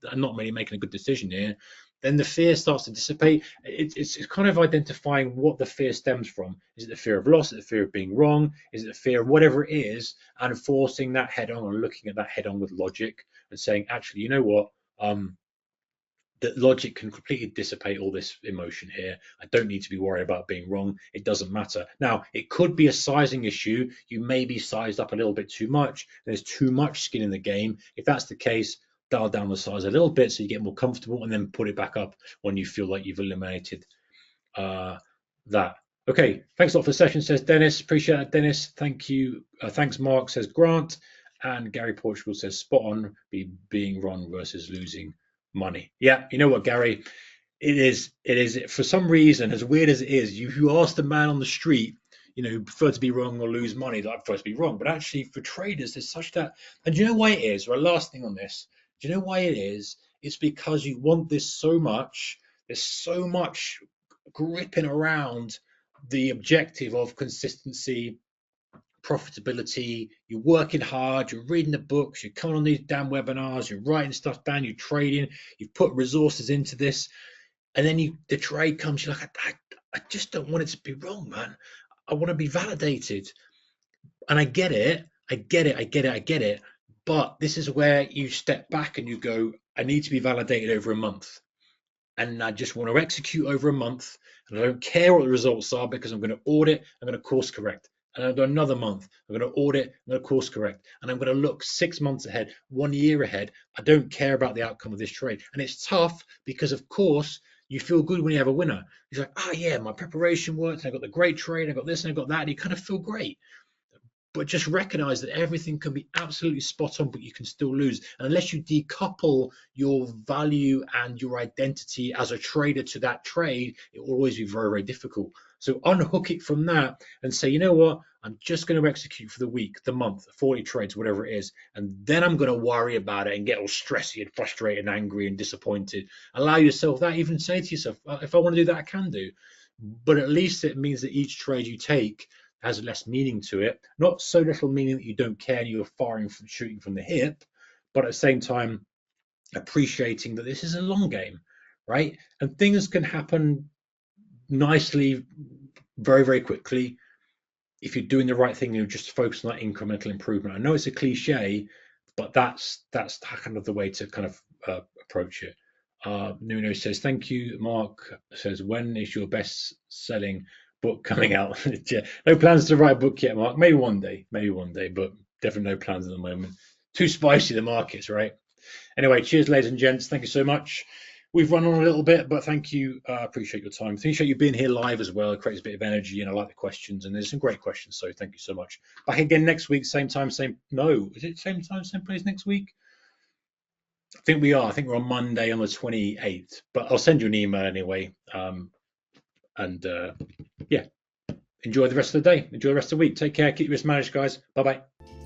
I'm not really making a good decision here, then the fear starts to dissipate. It's kind of identifying what the fear stems from. Is it the fear of loss? Is it the fear of being wrong? Is it the fear of whatever it is? And forcing that head on, or looking at that head on with logic and saying, actually, you know what? That logic can completely dissipate all this emotion here. I don't need to be worried about being wrong. It doesn't matter. Now, it could be a sizing issue. You may be sized up a little bit too much. There's too much skin in the game. If that's the case, dial down the size a little bit so you get more comfortable, and then put it back up when you feel like you've eliminated that. Okay, thanks a lot for the session, says Dennis. Appreciate that, Dennis. Thank you. Thanks, Mark, says Grant. And Gary Portugal says spot on, being wrong versus losing money. Yeah, you know what, Gary? It is for some reason, as weird as it is, you ask the man on the street, prefer to be wrong or lose money, I prefer to be wrong. But actually, for traders, there's such that. And do you know why it is? Well, last thing on this, do you know why it is? It's because you want this so much. There's so much gripping around the objective of consistency, profitability. You're working hard, you're reading the books, you're coming on these damn webinars, you're writing stuff down, you're trading, you've put resources into this, and then the trade comes, you're like, I just don't want it to be wrong, man. I want to be validated. And I get it. I get it. I get it. I get it. But this is where you step back and you go, I need to be validated over a month. And I just want to execute over a month. And I don't care what the results are because I'm going to audit, I'm going to course correct. And I'll do another month. I'm going to audit, I'm going to course correct. And I'm going to look 6 months ahead, 1 year ahead. I don't care about the outcome of this trade. And it's tough because, of course, you feel good when you have a winner. You're like, oh, yeah, my preparation worked. I got the great trade. I got this and I got that. And you kind of feel great, but just recognize that everything can be absolutely spot on, but you can still lose. And unless you decouple your value and your identity as a trader to that trade, it will always be very, very difficult. So unhook it from that and say, you know what? I'm just going to execute for the week, the month, 40 trades, whatever it is. And then I'm going to worry about it and get all stressy and frustrated and angry and disappointed. Allow yourself that. Even say to yourself, if I want to do that, I can do. But at least it means that each trade you take has less meaning to it. Not so little meaning that you don't care and you're shooting from the hip, but at the same time, appreciating that this is a long game, right? And things can happen nicely, very, very quickly if you're doing the right thing. You just focus on that incremental improvement. I know it's a cliche, but that's kind of the way to kind of approach it. Nuno says, thank you. Mark says, when is your best selling book coming out? Yeah, no plans to write a book yet, Mark. Maybe one day, but definitely no plans at the moment. Too spicy, the markets, right? Anyway, cheers, ladies and gents. Thank you so much. We've run on a little bit, but thank you. Appreciate your time. Appreciate you being here live as well. It creates a bit of energy, and I like the questions. And there's some great questions, so thank you so much. Back again next week, same time, same. No, is it same time, same place next week? I think we are. I think we're on Monday on the 28th, but I'll send you an email anyway. And yeah, enjoy the rest of the day. Enjoy the rest of the week. Take care. Keep your risk managed, guys. Bye bye.